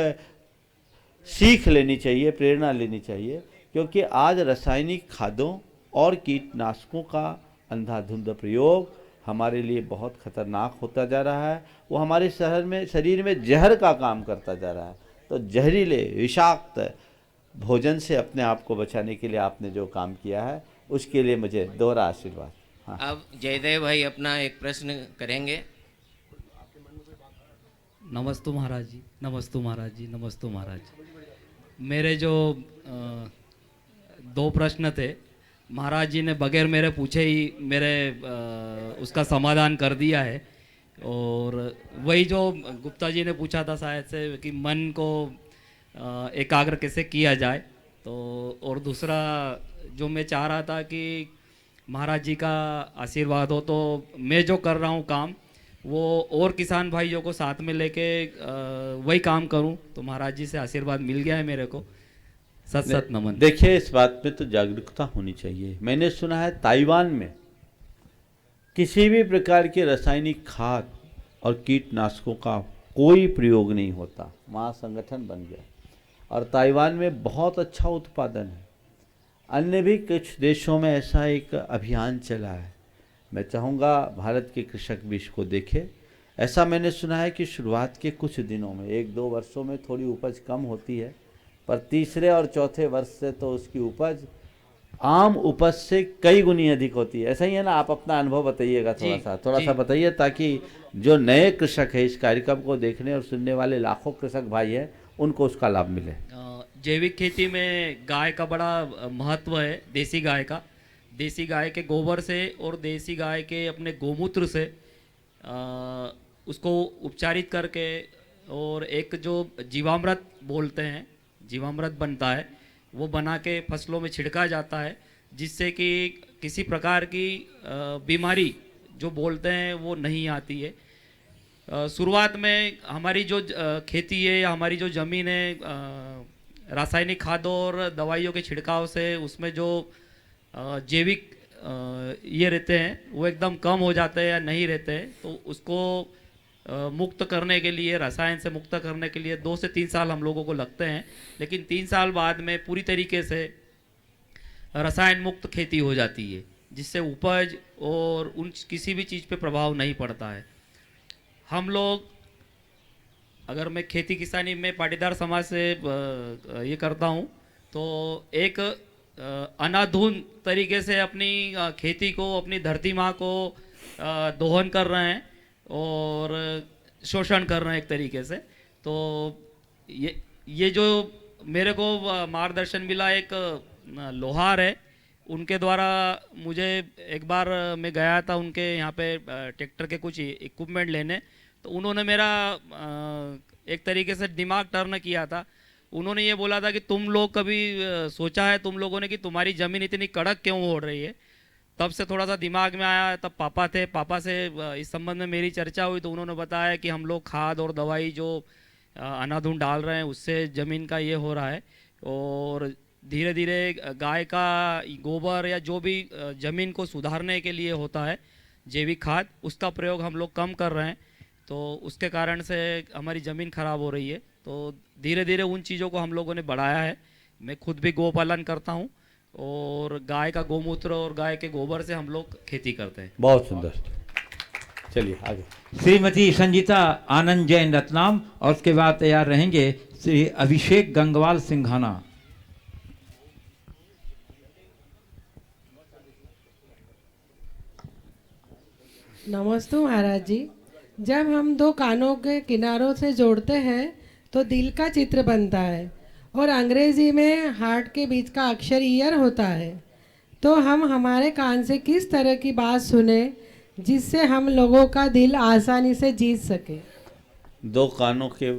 सीख लेनी चाहिए, प्रेरणा लेनी चाहिए, क्योंकि आज रासायनिक खादों और कीटनाशकों का अंधाधुंध प्रयोग हमारे लिए बहुत खतरनाक होता जा रहा है। वो हमारे शरीर में जहर का काम करता जा रहा है। तो जहरीले विषाक्त भोजन से अपने आप को बचाने के लिए आपने जो काम किया है उसके लिए मुझे दोहरा आशीर्वाद। हाँ। अब जयदेव भाई अपना एक प्रश्न करेंगे। नमस्तु महाराज जी, नमस्तु महाराज जी, नमस्तु महाराज जी। मेरे जो 2 प्रश्न थे, महाराज जी ने बगैर मेरे पूछे ही उसका समाधान कर दिया है। और वही जो गुप्ता जी ने पूछा था शायद से कि मन को एकाग्र कैसे किया जाए, तो और दूसरा जो मैं चाह रहा था कि महाराज जी का आशीर्वाद हो तो मैं जो कर रहा हूँ काम वो और किसान भाइयों को साथ में लेके वही काम करूँ, तो महाराज जी से आशीर्वाद मिल गया है मेरे को। सत सत नमन। देखिए, इस बात में तो जागरूकता होनी चाहिए। मैंने सुना है ताइवान में किसी भी प्रकार के रासायनिक खाद और कीटनाशकों का कोई प्रयोग नहीं होता। वहाँ संगठन बन गया और ताइवान में बहुत अच्छा उत्पादन है। अन्य भी कुछ देशों में ऐसा एक अभियान चला है। मैं चाहूँगा भारत के कृषक भी इसको देखें। ऐसा मैंने सुना है कि शुरुआत के कुछ दिनों में 1-2 वर्षों में थोड़ी उपज कम होती है, पर तीसरे और चौथे वर्ष से तो उसकी उपज आम उपज से कई गुनी अधिक होती है। ऐसा ही है ना? आप अपना अनुभव बताइएगा थोड़ा सा बताइए, ताकि जो नए कृषक है इस कार्यक्रम को देखने और सुनने वाले लाखों कृषक भाई हैं उनको उसका लाभ मिले। जैविक खेती में गाय का बड़ा महत्व है। देसी गाय का, देसी गाय के गोबर से और देसी गाय के अपने गोमूत्र से उसको उपचारित करके और एक जो जीवामृत बोलते हैं, जीवामृत बनता है, वो बना के फसलों में छिड़का जाता है, जिससे कि किसी प्रकार की बीमारी जो बोलते हैं वो नहीं आती है। शुरुआत में हमारी जो खेती है, हमारी जो ज़मीन है, रासायनिक खादों और दवाइयों के छिड़काव से उसमें जो जैविक ये रहते हैं वो एकदम कम हो जाते हैं या नहीं रहते हैं। तो उसको मुक्त करने के लिए, रसायन से मुक्त करने के लिए 2 से 3 साल हम लोगों को लगते हैं, लेकिन 3 साल बाद में पूरी तरीके से रसायन मुक्त खेती हो जाती है, जिससे उपज और उन किसी भी चीज़ पे प्रभाव नहीं पड़ता है। हम लोग, अगर मैं खेती किसानी में पाटीदार समाज से ये करता हूँ, तो एक अनाधुन तरीके से अपनी खेती को, अपनी धरती माँ को दोहन कर रहे हैं और शोषण कर रहे हैं एक तरीके से। तो ये जो मेरे को मार्गदर्शन मिला, एक लोहार है, उनके द्वारा मुझे एक बार मैं गया था उनके यहाँ पे ट्रैक्टर के कुछ इक्विपमेंट लेने, तो उन्होंने मेरा एक तरीके से दिमाग टर्न किया था। उन्होंने ये बोला था कि तुम लोग कभी सोचा है तुम लोगों ने कि तुम्हारी ज़मीन इतनी कड़क क्यों हो रही है? तब से थोड़ा सा दिमाग में आया। तब पापा थे, पापा से इस संबंध में मेरी चर्चा हुई, तो उन्होंने बताया कि हम लोग खाद और दवाई जो अनाधुन डाल रहे हैं उससे ज़मीन का ये हो रहा है, और धीरे धीरे गाय का गोबर या जो भी ज़मीन को सुधारने के लिए होता है जैविक खाद, उसका प्रयोग हम लोग कम कर रहे हैं। तो उसके कारण से हमारी ज़मीन खराब हो रही है। तो धीरे धीरे उन चीज़ों को हम लोगों ने बढ़ाया है। मैं खुद भी गोपालन करता हूँ और गाय का गोमूत्र और गाय के गोबर से हम लोग खेती करते हैं। बहुत सुंदर, चलिए आगे। श्रीमती संजीता आनंद जैन रतनाम और उसके बाद तैयार रहेंगे श्री अभिषेक गंगवाल सिंघाना। नमस्ते महाराज जी। जब हम दो कानों के किनारों से जोड़ते हैं तो दिल का चित्र बनता है और अंग्रेजी में हार्ट के बीच का अक्षर ईयर होता है। तो हम हमारे कान से किस तरह की बात सुने जिससे हम लोगों का दिल आसानी से जीत सके? दो कानों के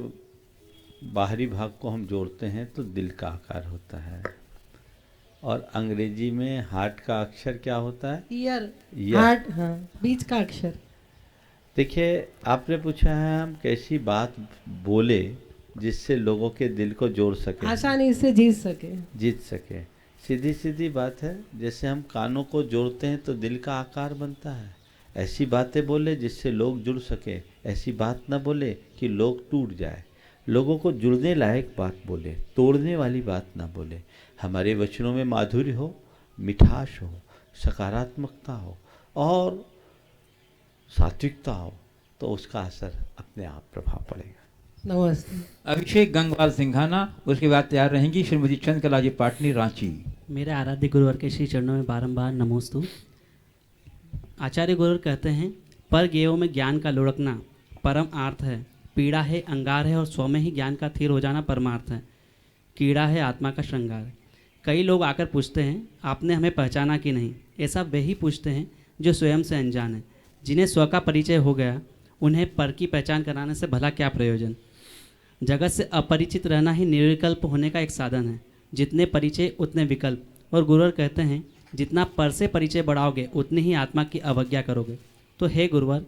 बाहरी भाग को हम जोड़ते हैं तो दिल का आकार होता है, और अंग्रेजी में हार्ट का अक्षर क्या होता है? ईयर। हार्ट, हाँ, बीच का अक्षर। देखिए, आपने पूछा है हम कैसी बात बोले जिससे लोगों के दिल को जोड़ सके, आसानी से जीत सके। सीधी सीधी बात है। जैसे हम कानों को जोड़ते हैं तो दिल का आकार बनता है। ऐसी बातें बोले जिससे लोग जुड़ सके, ऐसी बात ना बोले कि लोग टूट जाए। लोगों को जुड़ने लायक बात बोले, तोड़ने वाली बात ना बोले। हमारे वचनों में माधुर्य हो, मिठास हो, सकारात्मकता हो और सात्विकता हो, तो उसका असर अपने आप प्रभाव पड़ेगा। नमस्ते। अभिषेक गंगवाल सिंघाना, उसके बाद तैयार रहेंगी श्रीमती चंद्रकला जी पाटनी रांची। मेरे आराध्य गुरुवर के श्री चरणों में बारंबार नमोस्तु। आचार्य गुरुवर कहते हैं, पर गेयों में ज्ञान का लुढ़कना परम आर्थ है, पीड़ा है अंगार है और स्व में ही ज्ञान का थिर हो जाना परमार्थ है, कीड़ा है आत्मा का श्रृंगार। कई लोग आकर पूछते हैं, आपने हमें पहचाना कि नहीं? ऐसा वे ही पूछते हैं जो स्वयं से अनजान है। जिन्हें स्व का परिचय हो गया, उन्हें पर की पहचान कराने से भला क्या प्रयोजन? जगत से अपरिचित रहना ही निर्विकल्प होने का एक साधन है। जितने परिचय उतने विकल्प। और गुरुवर कहते हैं, जितना पर से परिचय बढ़ाओगे उतनी ही आत्मा की अवज्ञा करोगे। तो हे गुरुवर,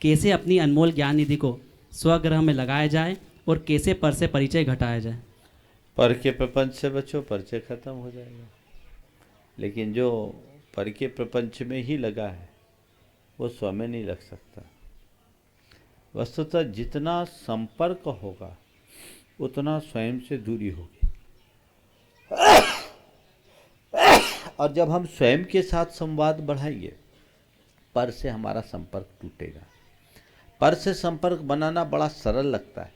कैसे अपनी अनमोल ज्ञान निधि को स्वग्रह में लगाया जाए और कैसे पर से परिचय घटाया जाए? पर के प्रपंच से बचो, परिचय खत्म हो जाएगा। लेकिन जो पर के प्रपंच में ही लगा है वो स्व में नहीं लग सकता। वस्तुतः जितना संपर्क होगा उतना स्वयं से दूरी होगी। और जब हम स्वयं के साथ संवाद बढ़ाएंगे, पर से हमारा संपर्क टूटेगा। पर से संपर्क बनाना बड़ा सरल लगता है,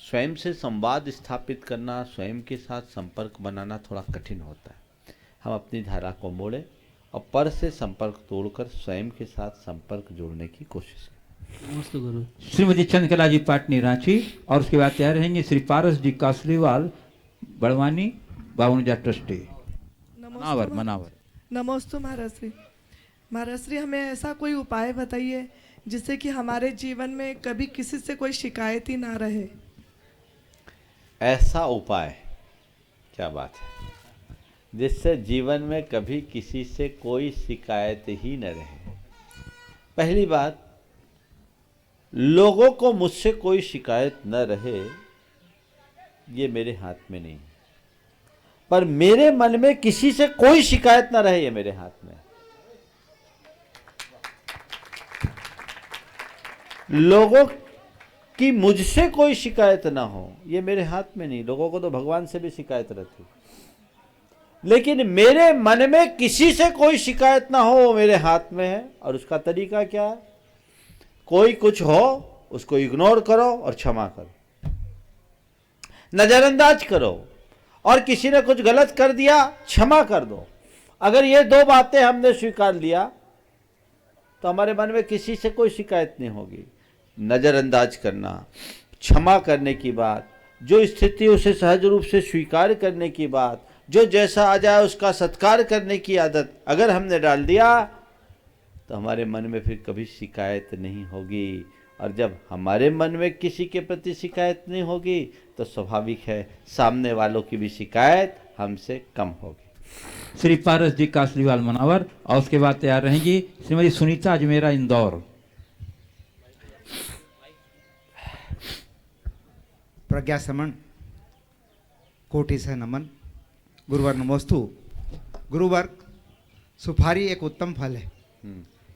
स्वयं से संवाद स्थापित करना, स्वयं के साथ संपर्क बनाना थोड़ा कठिन होता है। हम अपनी धारा को मोड़ें और पर से संपर्क तोड़कर स्वयं के साथ संपर्क जोड़ने की कोशिश करें। श्रीमती चंद्रकला जी पाटनी रांची, और उसके बाद तैयार रहेंगे श्री पारस जी कासलीवाल बड़वानी, 52 ट्रस्टी, मनावर। नमस्ते महाराज श्री। महाराज श्री, हमें ऐसा कोई उपाय बताइए जिससे कि हमारे जीवन में कभी किसी से कोई शिकायत ही ना रहे। ऐसा उपाय, क्या बात है, जिससे जीवन में कभी किसी से कोई शिकायत ही न रहे। पहली बात, लोगों को मुझसे कोई शिकायत न रहे ये मेरे हाथ में नहीं है, पर मेरे मन में किसी से कोई शिकायत न रहे ये मेरे हाथ में। लोगों की मुझसे कोई शिकायत ना हो ये मेरे हाथ में नहीं। लोगों को तो भगवान से भी शिकायत रहती, लेकिन मेरे मन में किसी से कोई शिकायत ना हो वो मेरे हाथ में है। और उसका तरीका क्या है? कोई कुछ हो उसको इग्नोर करो और क्षमा करो, नजरअंदाज करो, और किसी ने कुछ गलत कर दिया क्षमा कर दो। अगर ये दो बातें हमने स्वीकार लिया तो हमारे मन में किसी से कोई शिकायत नहीं होगी। नजरअंदाज करना, क्षमा करने की बात, जो स्थिति उसे सहज रूप से स्वीकार करने की बात, जो जैसा आ जाए उसका सत्कार करने की आदत अगर हमने डाल दिया तो हमारे मन में फिर कभी शिकायत नहीं होगी। और जब हमारे मन में किसी के प्रति शिकायत नहीं होगी तो स्वाभाविक है सामने वालों की भी शिकायत हमसे कम होगी। श्री पारस जी कासलीवाल मनावर, और उसके बाद तैयार रहेंगी श्रीमती सुनीता अजमेरा इंदौर। प्रज्ञा समन, कोटि से नमन। गुरुवर नमोस्तु। गुरुवर, सुपारी एक उत्तम फल है।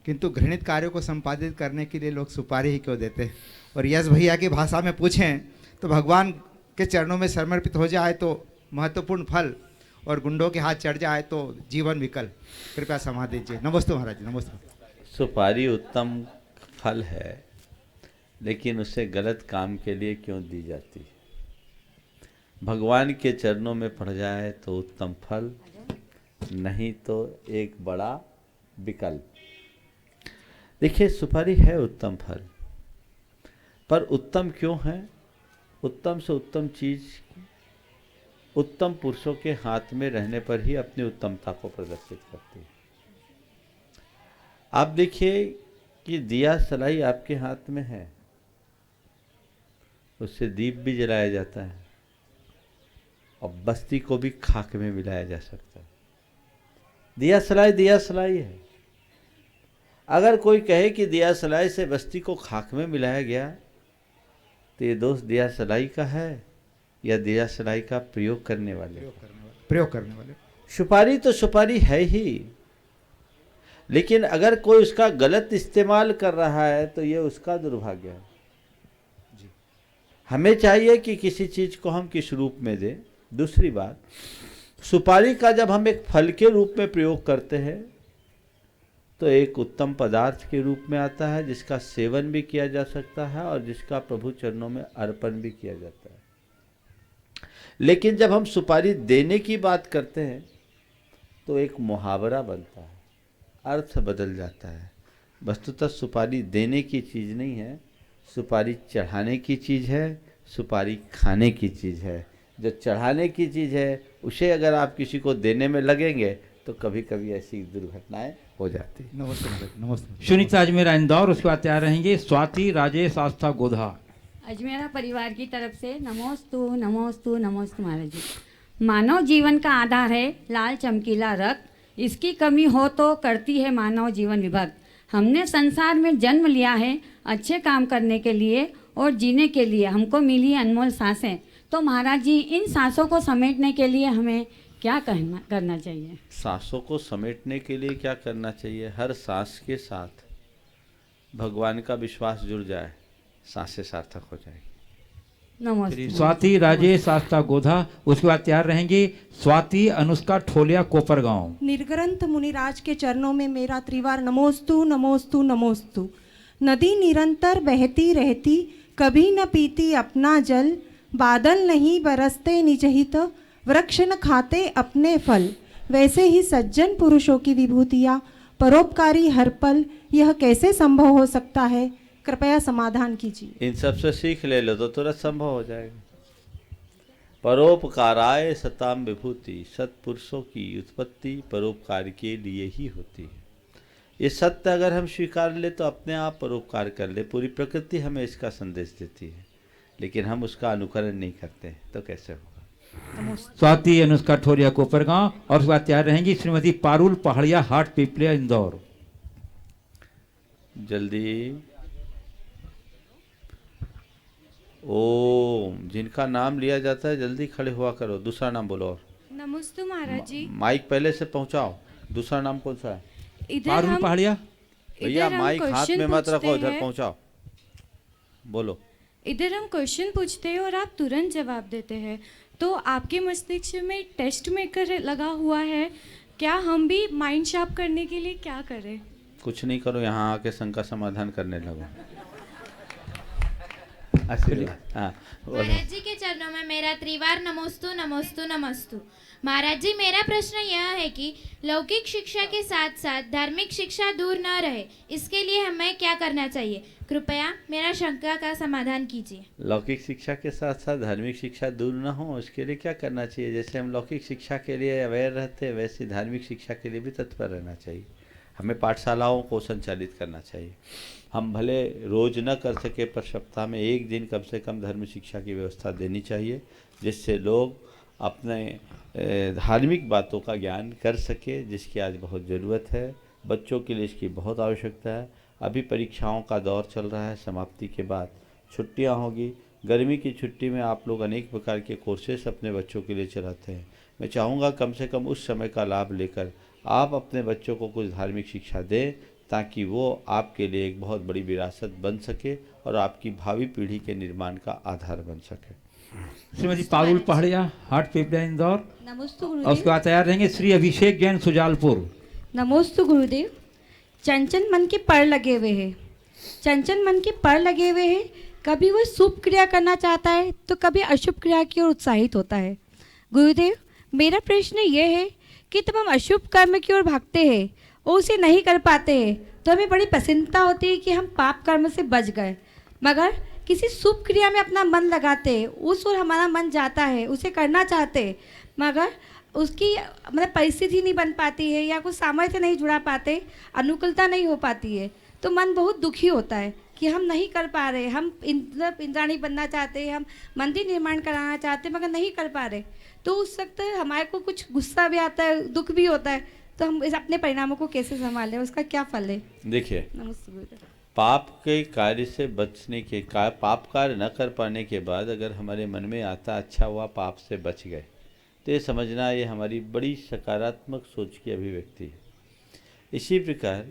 किंतु घृणित कार्यों को संपादित करने के लिए लोग सुपारी ही क्यों देते हैं। और यश भैया की भाषा में पूछें तो भगवान के चरणों में समर्पित हो जाए तो महत्वपूर्ण फल, और गुंडों के हाथ चढ़ जाए तो जीवन विकल। कृपया समाधि दीजिए। नमस्ते महाराज जी, नमस्ते। सुपारी उत्तम फल है, लेकिन उसे गलत काम के लिए क्यों दी जाती है? भगवान के चरणों में पड़ जाए तो उत्तम फल, नहीं तो एक बड़ा विकल्प। देखिए, सुपारी है उत्तम फल, पर उत्तम क्यों है? उत्तम से उत्तम चीज उत्तम पुरुषों के हाथ में रहने पर ही अपनी उत्तमता को प्रदर्शित करती है। आप देखिए कि दिया सलाई आपके हाथ में है, उससे दीप भी जलाया जाता है और बस्ती को भी खाक में मिलाया जा सकता है। दिया सलाई है। अगर कोई कहे कि दिया सलाई से बस्ती को खाक में मिलाया गया, तो ये दोष दिया सलाई का है या दिया सलाई का प्रयोग करने वाले? सुपारी तो सुपारी है ही, लेकिन अगर कोई उसका गलत इस्तेमाल कर रहा है तो ये उसका दुर्भाग्य है। हमें चाहिए कि किसी चीज को हम किस रूप में दें। दूसरी बात, सुपारी का जब हम एक फल के रूप में प्रयोग करते हैं तो एक उत्तम पदार्थ के रूप में आता है, जिसका सेवन भी किया जा सकता है और जिसका प्रभु चरणों में अर्पण भी किया जाता है। लेकिन जब हम सुपारी देने की बात करते हैं तो एक मुहावरा बनता है, अर्थ बदल जाता है। वस्तुतः सुपारी देने की चीज़ नहीं है, सुपारी चढ़ाने की चीज़ है, सुपारी खाने की चीज़ है। जो चढ़ाने की चीज़ है उसे अगर आप किसी को देने में लगेंगे तो कभी कभी ऐसी दुर्घटनाएं हो जाती। नमस्ते। सुनीता अजमेरा इंदौर, उसके बाद तैयार रहेंगे स्वाति राजेश आस्था गोधा। अजमेरा परिवार की तरफ से नमोस्तु नमोस्तु नमोस्तु महाराज जी। मानव जीवन का आधार है लाल चमकीला रक्त, इसकी कमी हो तो करती है मानव जीवन विभक्त। हमने संसार में जन्म लिया है अच्छे काम करने के लिए और जीने के लिए, हमको मिली अनमोल सांसें। तो महाराज जी, इन सांसों को समेटने के लिए हमें क्या करना चाहिए? सांसों को समेटने के लिए क्या करना चाहिए? हर सांस के साथ भगवान का विश्वास जुड़ जाए, सांसें सार्थक हो जाएगी। नमस्ते। स्वाति राजेश आस्था गोधा, उसके बाद तैयार रहेंगी स्वाति अनुष्का ठोलिया कोपरगांव। निर्ग्रंथ मुनिराज के चरणों में मेरा त्रिवार नमोस्तु नमोस्तु नमोस्तु। नदी निरंतर बहती रहती, कभी न पीती अपना जल, बादल नहीं बरसते निजहित, वृक्ष न खाते अपने फल। वैसे ही सज्जन पुरुषों की विभूतियाँ, परोपकारी हर पल, यह कैसे संभव हो सकता है? कृपया समाधान कीजिए। इन सब से सीख ले लो तो तुरंत संभव हो जाएगा। परोपकाराय सताम विभूति, सत्पुरुषों की उत्पत्ति परोपकार के लिए ही होती है। ये सत्य अगर हम स्वीकार ले तो अपने आप परोपकार कर ले। पूरी प्रकृति हमें इसका संदेश देती है, लेकिन हम उसका अनुकरण नहीं करते तो कैसे होगा? स्वाति अनुष्का ठोलिया कोपरगांव, और उसके बाद तैयार रहेंगी श्रीमती पारुल पहाड़िया हाट पिपलिया इंदौर। जल्दी। ओम, जिनका नाम लिया जाता है जल्दी खड़े हुआ करो। दूसरा नाम बोलो। और नमस्ते महाराज जी। माइक पहले से पहुंचाओ। दूसरा नाम कौन सा है? पारुल पहाड़िया। भैया माइक हाथ में मत रखो, इधर पहुंचाओ, बोलो। इधर हम क्वेश्चन पूछते हैं और आप तुरंत जवाब देते हैं। तो आपके मस्तिष्क में टेस्ट मेकर लगा हुआ है क्या? हम भी माइंड शार्प करने के लिए क्या करें? कुछ नहीं करो, यहाँ आके शंका समाधान करने लगो। महाराज जी के चरणों में मेरा त्रिवार नमोस्तु नमोस्तु नमोस्तु। महाराज जी, मेरा प्रश्न यह है कि लौकिक शिक्षा के साथ साथ धार्मिक शिक्षा दूर न रहे, इसके लिए हमें क्या करना चाहिए? कृपया मेरा शंका का समाधान कीजिए। लौकिक शिक्षा के साथ साथ धार्मिक शिक्षा दूर न हो, उसके लिए क्या करना चाहिए? जैसे हम लौकिक शिक्षा के लिए अवेयर रहते हैं, वैसे धार्मिक शिक्षा के लिए भी तत्पर रहना चाहिए। हमें पाठशालाओं को संचालित करना चाहिए। हम भले रोज न कर सके, पर सप्ताह में एक दिन कम से कम धर्म शिक्षा की व्यवस्था देनी चाहिए, जिससे लोग अपने धार्मिक बातों का ज्ञान कर सके, जिसकी आज बहुत ज़रूरत है। बच्चों के लिए इसकी बहुत आवश्यकता है। अभी परीक्षाओं का दौर चल रहा है, समाप्ति के बाद छुट्टियां होगी। गर्मी की छुट्टी में आप लोग अनेक प्रकार के कोर्सेस अपने बच्चों के लिए चलाते हैं। मैं चाहूँगा कम से कम उस समय का लाभ लेकर आप अपने बच्चों को कुछ धार्मिक शिक्षा दें, ताकि वो आपके लिए एक बहुत बड़ी विरासत बन सके और आपकी भावी पीढ़ी के निर्माण का आधार बन सके। श्रीमती पारुल पहाड़िया, हाट पिपलिया, इंदौर। नमस्ते और उसके गुरुदेव। बाद तैयार रहेंगे श्री अभिषेक जैन, सुजालपुर। नमोस्तु गुरुदेव। चंचल मन के पर लगे हुए हैं, चंचल मन के पर लगे हुए हैं। कभी वो शुभ क्रिया करना चाहता है तो कभी अशुभ क्रिया की ओर उत्साहित होता है। गुरुदेव, मेरा प्रश्न ये है कि तब हम अशुभ कर्म की ओर भागते हैं और उसे नहीं कर पाते हैं तो हमें बड़ी प्रसन्नता होती है कि हम पाप कर्म से बच गए, मगर किसी शुभ क्रिया में अपना मन लगाते हैं, उस ओर हमारा मन जाता है, उसे करना चाहते हैं, मगर उसकी मतलब परिस्थिति नहीं बन पाती है या कुछ सामर्थ्य नहीं जुड़ा पाते, अनुकूलता नहीं हो पाती है, तो मन बहुत दुखी होता है कि हम नहीं कर पा रहे। हम इंद्राणी बनना चाहते हैं, हम मंदिर निर्माण कराना चाहते हैं, मगर नहीं कर पा रहे। तो उस वक्त हमारे को कुछ गुस्सा भी आता है, दुख भी होता है, तो हम इस अपने परिणामों को कैसे संभालें, उसका क्या फल है? देखिए, नमस्ते गुरुदेव। पाप के कार्य से बचने के पाप कार्य न कर पाने के बाद अगर हमारे मन में आता अच्छा हुआ पाप से बच गए, तो ये समझना ये हमारी बड़ी सकारात्मक सोच की अभिव्यक्ति है। इसी प्रकार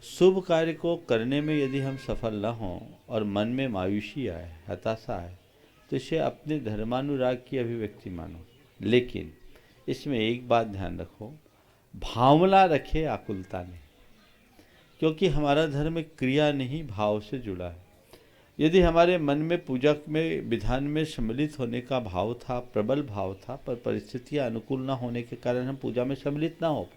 शुभ कार्य को करने में यदि हम सफल न हों और मन में मायूसी आए, हताशा आए, तो इसे अपने धर्मानुराग की अभिव्यक्ति मानो। लेकिन इसमें एक बात ध्यान रखो, भावना रखे, आकुलता नहीं, क्योंकि हमारा धर्म क्रिया नहीं भाव से जुड़ा है। यदि हमारे मन में पूजा में विधान में सम्मिलित होने का भाव था, प्रबल भाव था, पर परिस्थितियाँ अनुकूल न होने के कारण हम पूजा में सम्मिलित ना हो,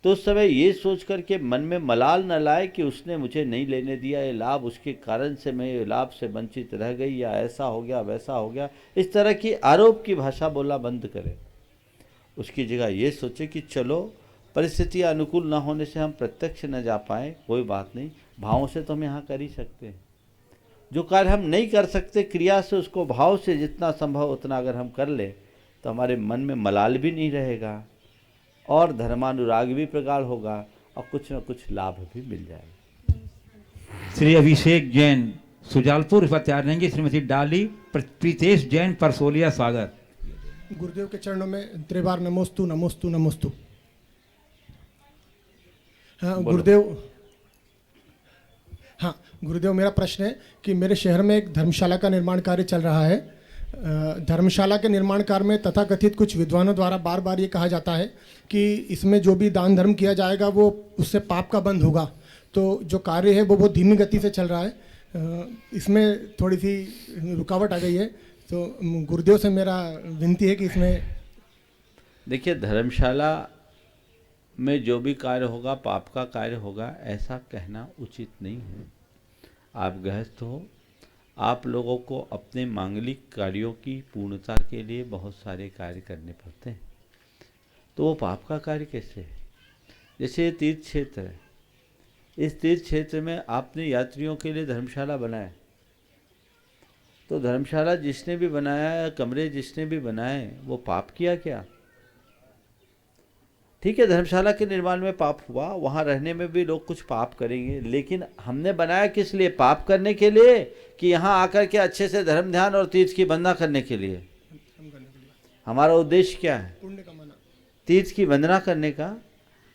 तो उस समय ये सोच कर के मन में मलाल न लाए कि उसने मुझे नहीं लेने दिया ये लाभ, उसके कारण से मैं ये लाभ से वंचित रह गई, या ऐसा हो गया वैसा हो गया, इस तरह की आरोप की भाषा बोलना बंद करें। उसकी जगह ये सोचे कि चलो परिस्थितियाँ अनुकूल न होने से हम प्रत्यक्ष न जा पाए, कोई बात नहीं, भावों से तो हम यहाँ कर ही सकते हैं। जो कार्य हम नहीं कर सकते क्रिया से, उसको भाव से जितना संभव उतना अगर हम कर ले तो हमारे मन में मलाल भी नहीं रहेगा और धर्मानुराग भी प्रगाढ़ होगा और कुछ न कुछ लाभ भी मिल जाएगा। श्री अभिषेक जैन, सुजालपुर। पर तैयार रहेंगे श्रीमती डाली प्रीतेश जैन, परसोलिया, सागर। गुरुदेव के चरणों में त्रिवार नमोस्तु नमोस्तु नमोस्तु। हाँ गुरुदेव, हाँ गुरुदेव, मेरा प्रश्न है कि मेरे शहर में एक धर्मशाला का निर्माण कार्य चल रहा है। धर्मशाला के निर्माण कार्य में तथाकथित कुछ विद्वानों द्वारा बार बार ये कहा जाता है कि इसमें जो भी दान धर्म किया जाएगा वो उससे पाप का बंध होगा। तो जो कार्य है वो बहुत धीमी गति से चल रहा है, इसमें थोड़ी सी रुकावट आ गई है, तो गुरुदेव से मेरा विनती है कि इसमें। देखिए, धर्मशाला में जो भी कार्य होगा पाप का कार्य होगा, ऐसा कहना उचित नहीं है। आप गृहस्थ हो, आप लोगों को अपने मांगलिक कार्यों की पूर्णता के लिए बहुत सारे कार्य करने पड़ते हैं, तो वो पाप का कार्य कैसे है? जैसे तीर्थ क्षेत्र है, इस तीर्थ क्षेत्र में आपने यात्रियों के लिए धर्मशाला बनाया, तो धर्मशाला जिसने भी बनाया, कमरे जिसने भी बनाए, वो पाप किया क्या? ठीक है, धर्मशाला के निर्माण में पाप हुआ, वहाँ रहने में भी लोग कुछ पाप करेंगे, लेकिन हमने बनाया किस लिए? पाप करने के लिए कि यहाँ आकर के अच्छे से धर्म ध्यान और तीर्थ की वंदना करने के लिए? हमारा उद्देश्य क्या है? तीर्थ की वंदना करने का।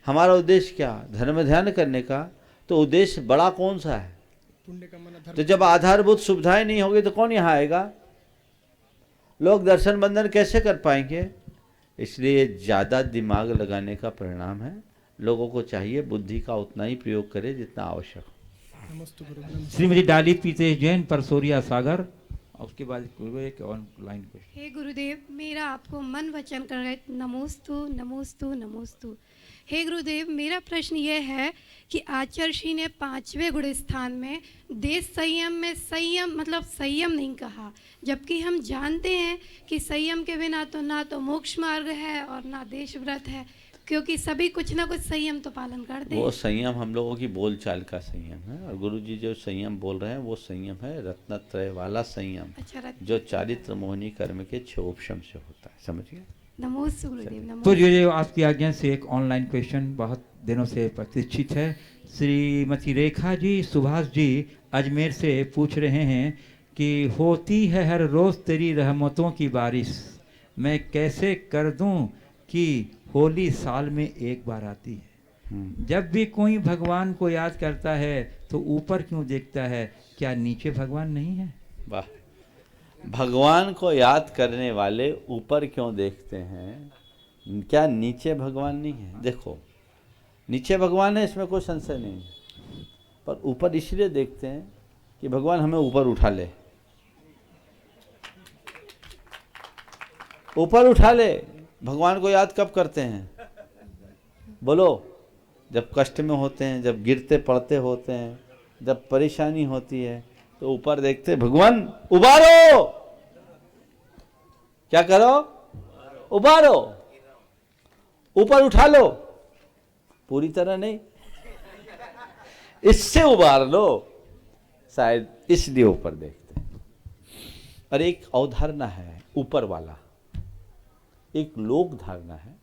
हमारा उद्देश्य क्या? धर्म ध्यान करने का। तो उद्देश्य बड़ा कौन सा है? तो जब आधारभूत सुविधाएं नहीं होगी तो कौन यहाँ आएगा? लोग दर्शन बंदन कैसे कर पाएंगे? इसलिए ज़्यादा दिमाग लगाने का परिणाम है। लोगों को चाहिए बुद्धि का उतना ही प्रयोग करे जितना आवश्यक हो। श्रीमती डाली प्रीतेश जैन, परसोरिया, सागर। और उसके बाद एक ऑनलाइन क्वेश्चन। हे गुरुदेव, मेरा आपको मन वचन कर रहे नमोस्तु नमोस्तु नमोस्तु। हे गुरुदेव, मेरा प्रश्न यह है कि आचार्य श्री ने 5वें गुण स्थान में देश संयम में संयम मतलब संयम नहीं कहा, जबकि हम जानते हैं कि संयम के बिना तो ना तो मोक्ष मार्ग है और ना देश व्रत है, क्योंकि सभी कुछ ना कुछ संयम तो पालन करते हैं। वो संयम हम लोगों की बोलचाल का संयम है, और गुरु जी जो संयम बोल रहे हैं वो संयम है रत्नत्रय वाला संयम। अच्छा, जो चारित्र मोहिनी कर्म के क्षोभशम से होता है। समझ गए? नमोस्तु गुरुदेव। तो जो आपकी आज्ञा से एक ऑनलाइन क्वेश्चन बहुत दिनों से प्रतीक्षित है। श्रीमती रेखा जी, सुभाष जी अजमेर से पूछ रहे हैं कि होती है हर रोज़ तेरी रहमतों की बारिश, मैं कैसे कर दूं कि होली साल में एक बार आती है। जब भी कोई भगवान को याद करता है तो ऊपर क्यों देखता है? क्या नीचे भगवान नहीं है? वाह, भगवान को याद करने वाले ऊपर क्यों देखते हैं? क्या नीचे भगवान नहीं है? देखो, नीचे भगवान है, इसमें कोई संशय नहीं है, पर ऊपर इसलिए देखते हैं कि भगवान हमें ऊपर उठा ले, ऊपर उठा ले। भगवान को याद कब करते हैं? बोलो, जब कष्ट में होते हैं, जब गिरते पड़ते होते हैं, जब परेशानी होती है, तो ऊपर देखते, भगवान उबारो, क्या करो? उबारो, ऊपर उठा लो, पूरी तरह नहीं, इससे उबार लो, शायद इसलिए ऊपर देखते हैं। और एक अवधारणा है ऊपर वाला, एक लोक धारणा है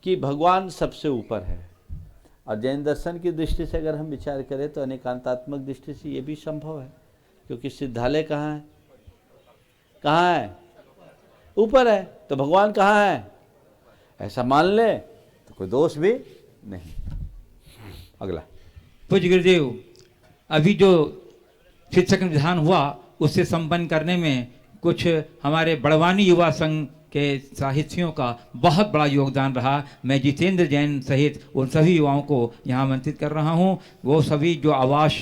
कि भगवान सबसे ऊपर है। और जैन दर्शन की दृष्टि से अगर हम विचार करें तो अनेकांतात्मक दृष्टि से ये भी संभव है, क्योंकि सिद्धालय कहाँ है? कहाँ है? ऊपर है, तो भगवान कहाँ है? ऐसा मान ले तो कोई दोष भी नहीं। अगला। पूज्य गुरुदेव, अभी जो शिक्षक विधान हुआ उससे संपन्न करने में कुछ हमारे बड़वानी युवा संघ के साहित्यों का बहुत बड़ा योगदान रहा। मैं जितेंद्र जैन सहित उन सभी युवाओं को यहाँ आमंत्रित कर रहा हूँ। वो सभी जो आवास,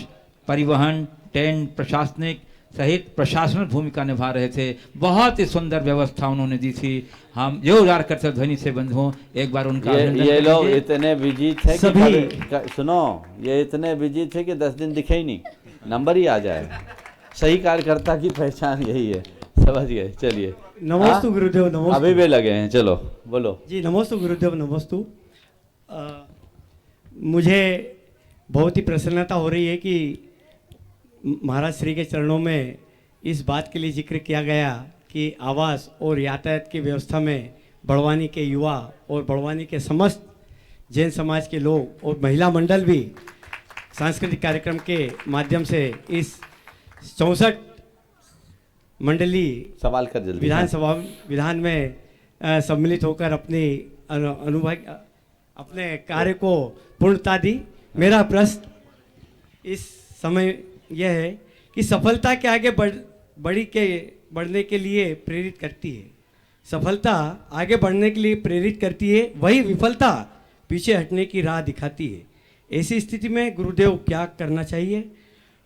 परिवहन, टेंट, प्रशासनिक सहित प्रशासनिक भूमिका निभा रहे थे, बहुत ही सुंदर व्यवस्था उन्होंने दी थी। हम जोरदार करते ध्वनि से बंद हों, एक बार उनका ये लोग इतने बिजी थे कि सुनो, ये इतने बिजी थे कि 10 दिन दिखे ही नहीं, नंबर ही आ जाए। सही कार्यकर्ता की पहचान यही है, समझ गए? चलिए, नमोस्तु गुरुदेव। नमोस्तु। अभी भी लगे हैं, चलो बोलो जी। नमोस्तु गुरुदेव, नमोस्तु। मुझे बहुत ही प्रसन्नता हो रही है कि महाराज श्री के चरणों में इस बात के लिए जिक्र किया गया कि आवास और यातायात की व्यवस्था में बड़वानी के युवा और बड़वानी के समस्त जैन समाज के लोग और महिला मंडल भी सांस्कृतिक कार्यक्रम के माध्यम से इस 64 मंडली सवाल कर जल्दी विधानसभा विधान में सम्मिलित होकर अपनी अनुभव अपने कार्य को पूर्णता दी। मेरा प्रश्न इस समय यह है कि सफलता के आगे बढ़ने के लिए प्रेरित करती है। सफलता आगे बढ़ने के लिए प्रेरित करती है, वही विफलता पीछे हटने की राह दिखाती है। ऐसी स्थिति में गुरुदेव क्या करना चाहिए?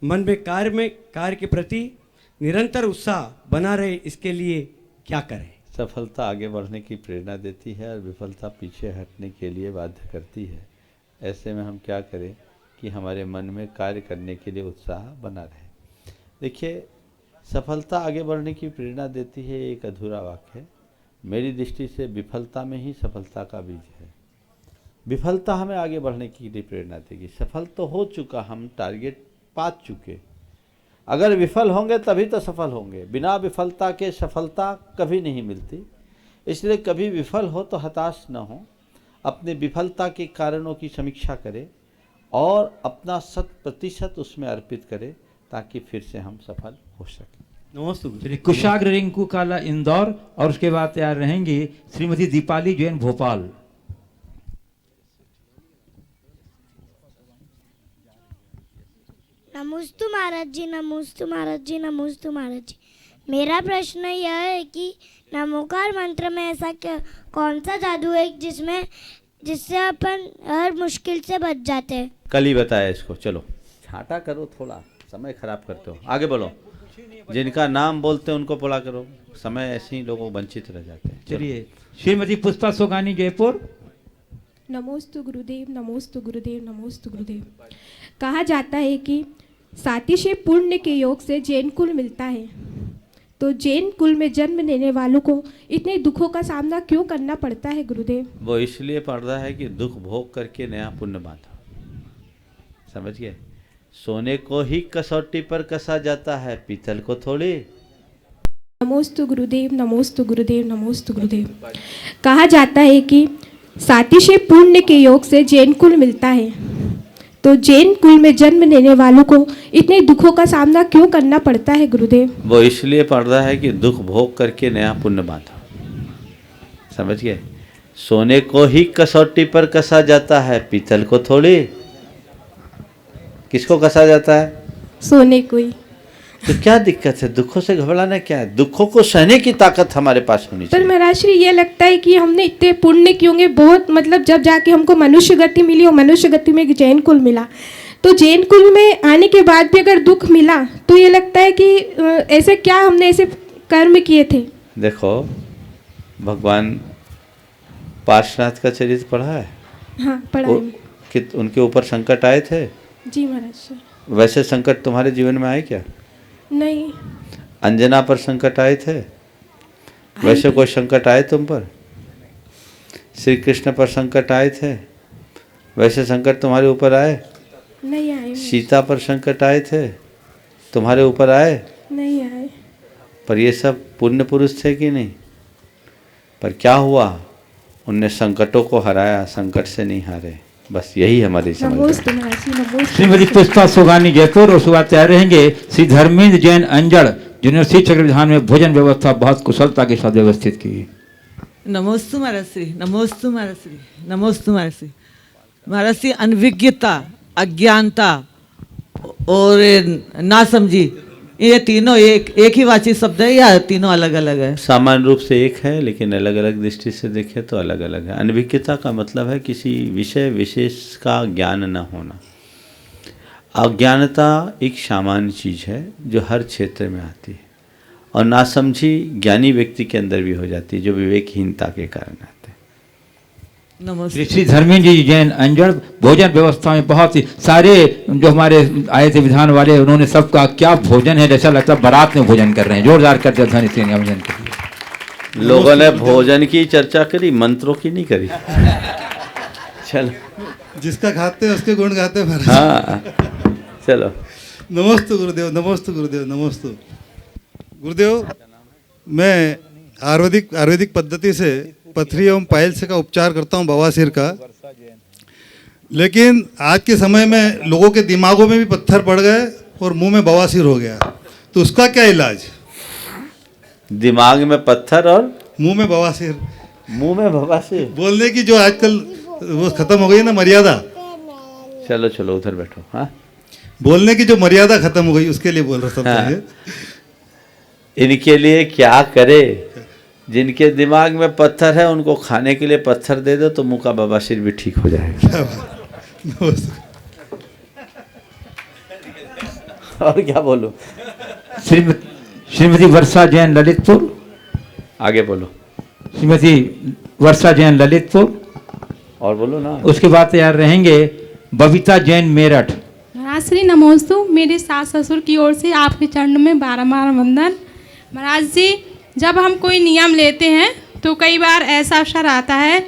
मन में कार्य के प्रति निरंतर उत्साह बना रहे, इसके लिए क्या करें? सफलता आगे बढ़ने की प्रेरणा देती है और विफलता पीछे हटने के लिए बाध्य करती है। ऐसे में हम क्या करें कि हमारे मन में कार्य करने के लिए उत्साह बना रहे। देखिए, सफलता आगे बढ़ने की प्रेरणा देती है, एक अधूरा वाक्य है। मेरी दृष्टि से विफलता में ही सफलता का बीज है। विफलता हमें आगे बढ़ने के लिए प्रेरणा देगी। सफल तो हो चुका, हम टारगेट पा चुके, अगर विफल होंगे तभी तो सफल होंगे। बिना विफलता के सफलता कभी नहीं मिलती। इसलिए कभी विफल हो तो हताश न हो, अपने विफलता के कारणों की समीक्षा करें और अपना 100% उसमें अर्पित करें, ताकि फिर से हम सफल हो सकें। नमस्ते। कुशाग्र रिंकू काला इंदौर, और उसके बाद तैयार रहेंगी श्रीमती दीपाली जैन भोपाल। नमोस्तु महाराज जी, नमोस्तु महाराज जी, नमोस्तु महाराज जी। मेरा प्रश्न यह है कि नमोकार मंत्र में ऐसा कौन सा जादू है जिससे अपन हर मुश्किल से बच जाते हैं? कल ही बताया इसको। चलो छाटा करो, थोड़ा समय खराब करते हो, आगे बोलो। जिनका नाम बोलते हैं उनको बोला करो, समय ऐसे ही लोगों वंचित रह जाते हैं। चलिए, श्रीमती पुष्पा सोगानी जयपुर। नमोस्तु गुरुदेव, नमोस्तु गुरुदेव, नमोस्तु गुरुदेव। कहा जाता है कि सातिशे पुण्य के योग से जैन कुल मिलता है, तो जैन कुल में जन्म लेने वालों को इतने दुखों का सामना क्यों करना पड़ता है गुरुदेव? वो इसलिए पड़ रहा है कि दुख भोग करके नया पुण्य बांधा। समझ गए? सोने को ही कसौटी पर कसा जाता है, पीतल को थोड़ी। नमोस्तु गुरुदेव, नमोस्तु गुरुदेव, नमोस्तु गुरुदेव। कहा जाता है कि सातिशे पुण्य के योग से जैन कुल मिलता है, तो जैन कुल में जन्म लेने वालों को इतने दुखों का सामना क्यों करना पड़ता है गुरुदेव? वो इसलिए पड़ रहा है कि दुख भोग करके नया पुण्य बांधा। समझ गए? सोने को ही कसौटी पर कसा जाता है, पीतल को थोड़ी। किसको कसा जाता है? सोने को ही। तो क्या दिक्कत है? दुखों से घबराना क्या है? दुखों को सहने की ताकत हमारे पास होनी पर चाहिए। महाराज श्री ये लगता है कि हमने इतने पुण्य किए होंगे बहुत, मतलब जब जाके हमको मनुष्य गति मिली और मनुष्य गति में जैन कुल मिला, तो जैन कुल में आने के बाद भी अगर दुख मिला तो ये लगता है कि ऐसे क्या हमने ऐसे कर्म किए थे। देखो, भगवान पार्श्वनाथ का चरित्र पढ़ा है? हाँ पढ़ा है। कि उनके ऊपर संकट आए थे? जी महाराज श्री। वैसे संकट तुम्हारे जीवन में आए क्या? नहीं। अंजना पर संकट आए थे? वैसे कोई संकट आए तुम पर? श्री कृष्ण पर संकट आए थे? वैसे संकट तुम्हारे ऊपर आए? नहीं आए। सीता पर संकट आए थे? तुम्हारे ऊपर आए? नहीं आए। पर ये सब पुण्य पुरुष थे कि नहीं? पर क्या हुआ? उनने संकटों को हराया, संकट से नहीं हारे। बस यही हमारी समझ है। श्रीमती पुष्पा सुगानी जयपुर और सुबह तैयार रहेंगे श्री धर्मेंद्र जैन अंजड़, जिन्होंने श्री चक्र विधान में भोजन व्यवस्था बहुत कुशलता के साथ व्यवस्थित की। नमोस्तु महाराज श्री, नमोस्तु महाराज श्री, नमोस्तु महाराज श्री। महाराज श्री, अनभिज्ञता, अज्ञानता और नासमझी, ये तीनों एक ही वाची शब्द है या तीनों अलग अलग है? सामान्य रूप से एक है, लेकिन अलग अलग दृष्टि से देखें तो अलग अलग है। अनभिज्ञता का मतलब है किसी विषय विशेष का ज्ञान न होना। अज्ञानता एक सामान्य चीज़ है जो हर क्षेत्र में आती है, और नासमझी ज्ञानी व्यक्ति के अंदर भी हो जाती है, जो विवेकहीनता के कारण आते हैं। श्री धर्मेंद्र जी जैन अंजड़ भोजन व्यवस्था में बहुत ही सारे जो हमारे आए थे विधान वाले, उन्होंने सबका क्या भोजन है, जैसा लगता है बारात में भोजन कर रहे हैं। जोरदार करते ध्वनि से भोजन के लिए। लोगों ने भोजन की चर्चा करी, मंत्रों की नहीं करी। चलो, जिसका खाते हैं उसके गुण गाते हैं। हाँ चलो। नमोस्तु गुरुदेव, नमोस्तु गुरुदेव, नमोस्तु गुरुदेव। मैं आयुर्वेदिक पद्धति से पथरी एवं पाइल्स का उपचार करता हूँ, बवासीर का। लेकिन आज के समय में लोगों के दिमागों में भी पत्थर पड़ गए और मुंह में बवासीर हो गया, तो उसका क्या इलाज? दिमाग में पत्थर और मुंह में बवासीर। मुंह में बवासीर बोलने की जो आजकल वो खत्म हो गई ना मर्यादा। चलो चलो उधर बैठो। हाँ, बोलने की जो मर्यादा खत्म हो गई, उसके लिए बोल रहा था। हाँ। इनके लिए क्या करे? जिनके दिमाग में पत्थर है उनको खाने के लिए पत्थर दे दो तो मुंह का बवासीर भी ठीक हो जाएगा। और क्या बोलो? श्रीमती वर्षा जैन ललितपुर। आगे बोलो। श्रीमती वर्षा जैन ललितपुर। और बोलो ना। उसके बाद तैयार रहेंगे बबीता जैन मेरठ। महाराज श्री नमोस्तु। मेरे सास ससुर की ओर से आपके चरणों में बारंबार वंदन। महाराज जी, जब हम कोई नियम लेते हैं तो कई बार ऐसा अवसर आता है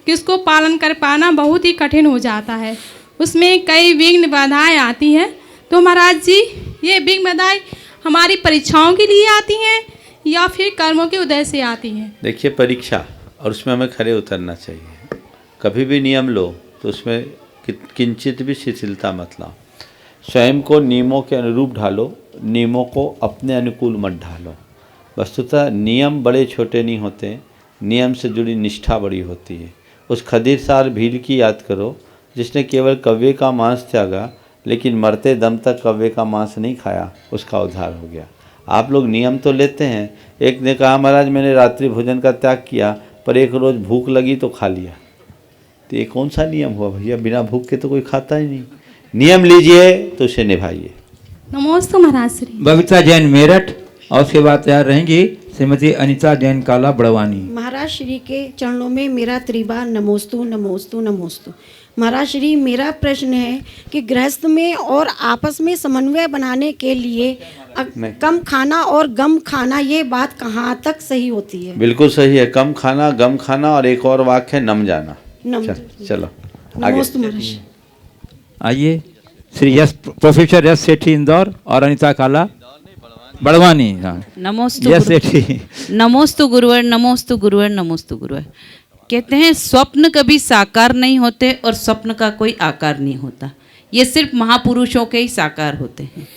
कि उसको पालन कर पाना बहुत ही कठिन हो जाता है। उसमें कई विघ्न बाधाएं आती हैं। तो महाराज जी, ये विघ्न बाधाएं हमारी परीक्षाओं के लिए आती हैं या फिर कर्मों के उदय से आती हैं? देखिए, परीक्षा, और उसमें हमें खरे उतरना चाहिए। कभी भी नियम लो तो उसमें किंचित भी शिथिलता मत लाओ। स्वयं को नियमों के अनुरूप ढालो, नियमों को अपने अनुकूल मत ढालो। वस्तुतः नियम बड़े छोटे नहीं होते, नियम से जुड़ी निष्ठा बड़ी होती है। उस खदीरसार भील की याद करो जिसने केवल कव्वे का मांस त्यागा, लेकिन मरते दम तक कव्वे का मांस नहीं खाया, उसका उद्धार हो गया। आप लोग नियम तो लेते हैं। एक ने कहा, महाराज मैंने रात्रि भोजन का त्याग किया, पर एक रोज़ भूख लगी तो खा लिया। तो ये कौन सा नियम हुआ भैया? बिना भूख के तो कोई खाता ही नहीं। नियम लीजिए तो उसे निभाइए। नमोस्तु महाराज श्री। बबीता जैन मेरठ। और उसके बाद तैयार रहेंगी श्रीमती अनीता जैन काला बड़वानी। महाराज श्री के चरणों में मेरा त्रिबार नमोस्तु नमोस्तु नमोस्तु। महाराज श्री, मेरा प्रश्न है कि गृहस्थ में और आपस में समन्वय बनाने के लिए कम खाना और गम खाना, ये बात कहाँ तक सही होती है? बिल्कुल सही है। कम खाना, गम खाना, और एक और वाक्य है नम जाना। चलो नमोस्तु महाराज। आइए श्री प्रोफेसर यश सेठी इंदौर और अनीता काला बड़वानी। हाँ, नमोस्तु यश सेठी। नमोस्तु गुरुवर, नमोस्तु गुरुवर, नमोस्तु गुरुवर। कहते हैं स्वप्न कभी साकार नहीं होते और स्वप्न का कोई आकार नहीं होता। ये सिर्फ महापुरुषों के ही साकार होते हैं।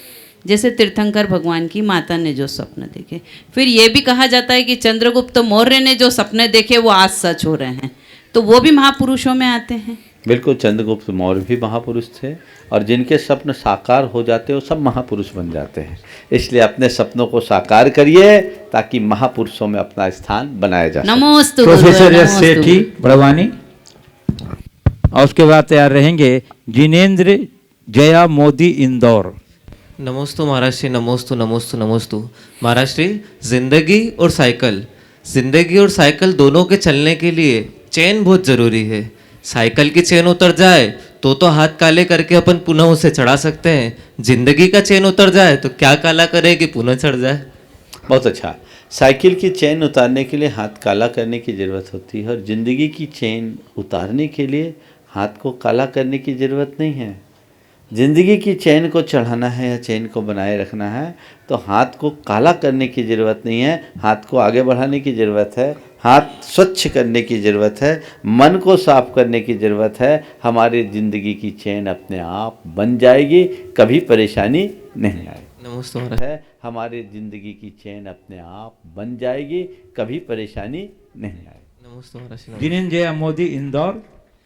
जैसे तीर्थंकर भगवान की माता ने जो स्वप्न देखे। फिर ये भी कहा जाता है कि चंद्रगुप्त मौर्य ने जो सपने देखे वो आज सच हो रहे हैं। तो वो भी महापुरुषों में आते हैं। बिल्कुल, चंद्रगुप्त मौर्य भी महापुरुष थे और जिनके स्वप्न साकार हो जाते हैं वो सब महापुरुष बन जाते हैं। इसलिए अपने सपनों को साकार करिए ताकि महापुरुषों में अपना स्थान बनाया जा सके। नमोस्तु प्रोफेसर एस सेठी बड़वानी। और उसके बाद तैयार रहेंगे जिनेंद्र जया मोदी इंदौर। नमोस्तु महाराज श्री, नमोस्तु नमोस्तु नमोस्तु महाराज श्री। जिंदगी और साइकिल दोनों के चलने के लिए चेन बहुत ज़रूरी है। साइकिल की चेन उतर जाए तो हाथ काले करके अपन पुनः उसे चढ़ा सकते हैं। जिंदगी का चेन उतर जाए तो क्या काला करे कि पुनः चढ़ जाए। बहुत अच्छा। साइकिल की चेन उतारने के लिए हाथ काला करने की ज़रूरत होती है और ज़िंदगी की चेन उतारने के लिए हाथ को काला करने की ज़रूरत नहीं है। ज़िंदगी की चैन को चढ़ाना है या चैन को बनाए रखना है तो हाथ को काला करने की ज़रूरत नहीं है, हाथ को आगे बढ़ाने की ज़रूरत है, हाथ स्वच्छ करने की ज़रूरत है, मन को साफ करने की ज़रूरत है। हमारी ज़िंदगी की चैन अपने आप बन जाएगी, कभी परेशानी नहीं आएगी। नमस्ते है हमारी ज़िंदगी की चैन अपने आप बन जाएगी, कभी परेशानी नहीं आएगी। नमस्ते जिनेंद्र जया मोदी इंदौर।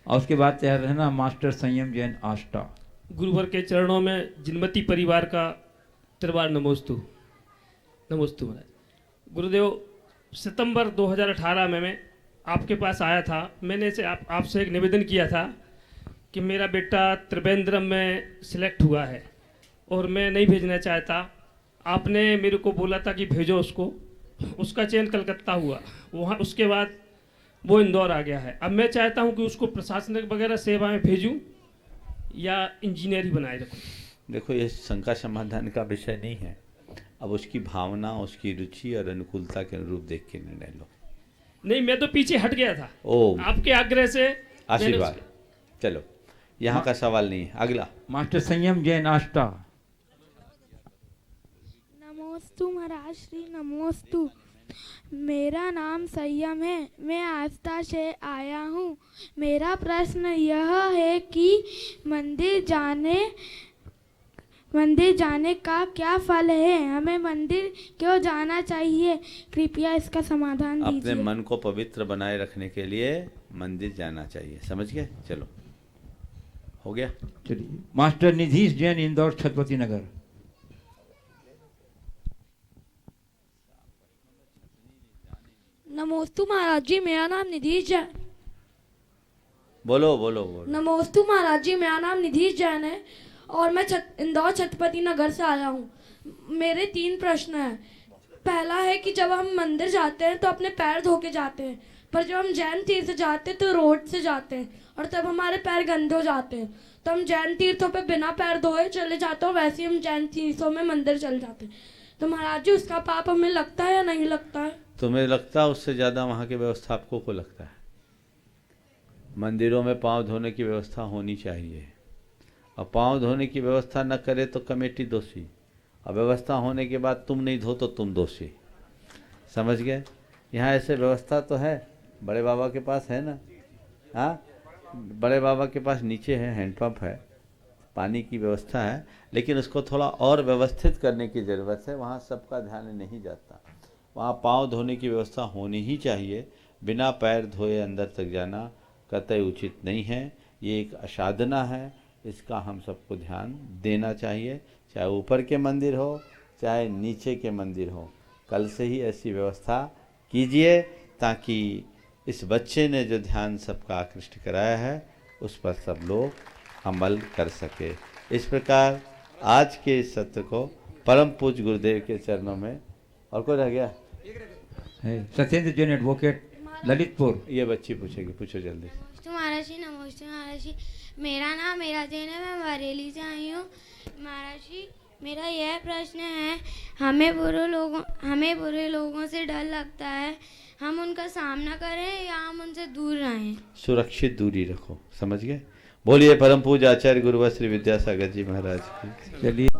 और उसके बाद तैयार रहना मास्टर संयम जैन आष्टा। गुरुवर के चरणों में जिनमती परिवार का त्रिवार नमोस्तु। नमोस्तु महाराज। गुरुदेव, सितंबर 2018 में मैं आपके पास आया था। मैंने से आपसे एक निवेदन किया था कि मेरा बेटा त्रिवेंद्रम में सिलेक्ट हुआ है और मैं नहीं भेजना चाहता। आपने मेरे को बोला था कि भेजो उसको। उसका चयन कलकत्ता हुआ, वहाँ उसके बाद वो इंदौर आ गया है। अब मैं चाहता हूँ कि उसको प्रशासनिक वगैरह सेवा में भेजूँ या इंजीनियर ही बनाए रखूँ। देखो, ये शंका समाधान का विषय नहीं है। अब उसकी भावना, उसकी रुचि और अनुकूलता के अनुरूप देख के निर्णय लो। नहीं, मैं तो पीछे हट गया था आपके आग्रह से। आशीर्वाद। चलो, यहाँ का सवाल नहीं है। अगला मास्टर संयम जैन आष्टा। नमोस्तु महाराज श्री, नमोस्तु। मेरा नाम संयम है, मैं आस्था से आया हूँ। मेरा प्रश्न यह है कि मंदिर जाने का क्या फल है? हमें मंदिर क्यों जाना चाहिए? कृपया इसका समाधान दीजिए। अपने मन को पवित्र बनाए रखने के लिए मंदिर जाना चाहिए। समझ गए? चलो, हो गया। चलिए, मास्टर निधीश जैन इंदौर छत्रपति नगर। नमोस्तु महाराज जी, मेरा नाम निधीश जैन। बोलो बोलो बोलो। नमोस्तु महाराज जी, मेरा नाम निधीश जैन है और मैं इंदौर छत्रपति नगर से आया हूँ। मेरे 3 प्रश्न हैं। पहला है कि जब हम मंदिर जाते हैं तो अपने पैर धो के जाते हैं, पर जब हम जैन तीर्थ जाते हैं तो रोड से जाते हैं और तब हमारे पैर गंदे हो जाते हैं। तो हम जैन तीर्थों पे बिना पैर धोए चले जाते हैं, वैसे ही हम जैन तीर्थों में मंदिर चले जाते हैं। तो महाराज जी, उसका पाप हमें लगता है या नहीं लगता है? तुम्हें लगता है उससे ज़्यादा वहाँ के व्यवस्थापकों को लगता है। मंदिरों में पाँव धोने की व्यवस्था होनी चाहिए और पाँव धोने की व्यवस्था न करे तो कमेटी दोषी, और व्यवस्था होने के बाद तुम नहीं धो तो तुम दोषी। समझ गए? यहाँ ऐसे व्यवस्था तो है, बड़े बाबा के पास है ना। हाँ, बड़े बाबा के पास नीचे है, हैंडपम्प है, पानी की व्यवस्था है, लेकिन उसको थोड़ा और व्यवस्थित करने की ज़रूरत है। वहाँ सबका ध्यान नहीं जाता। वहाँ पाँव धोने की व्यवस्था होनी ही चाहिए। बिना पैर धोए अंदर तक जाना कतई उचित नहीं है। ये एक असाधना है, इसका हम सबको ध्यान देना चाहिए, चाहे ऊपर के मंदिर हो चाहे नीचे के मंदिर हो। कल से ही ऐसी व्यवस्था कीजिए ताकि इस बच्चे ने जो ध्यान सबका आकृष्ट कराया है उस पर सब लोग अमल कर सके। इस प्रकार आज के इस सत्र को परम पूज्य गुरुदेव के चरणों में। और कोई रह गया? सत्येंद्र जैन एडवोकेट ललितपुर। ये बच्ची पूछेगी, पूछो जल्दी। नमस्ते महाराज जी, नमस्ते महाराज जी। मेरा नाम मेरा जैन है, मैं बरेली से आई हूँ। महाराज जी, मेरा यह प्रश्न है, हमें बुरे लोगों से डर लगता है, हम उनका सामना करें या हम उनसे दूर रहें? सुरक्षित दूरी रखो। समझ गए? बोलिए परम पूज्य आचार्य गुरुवर श्री विद्यासागर जी महाराज की। चलिए।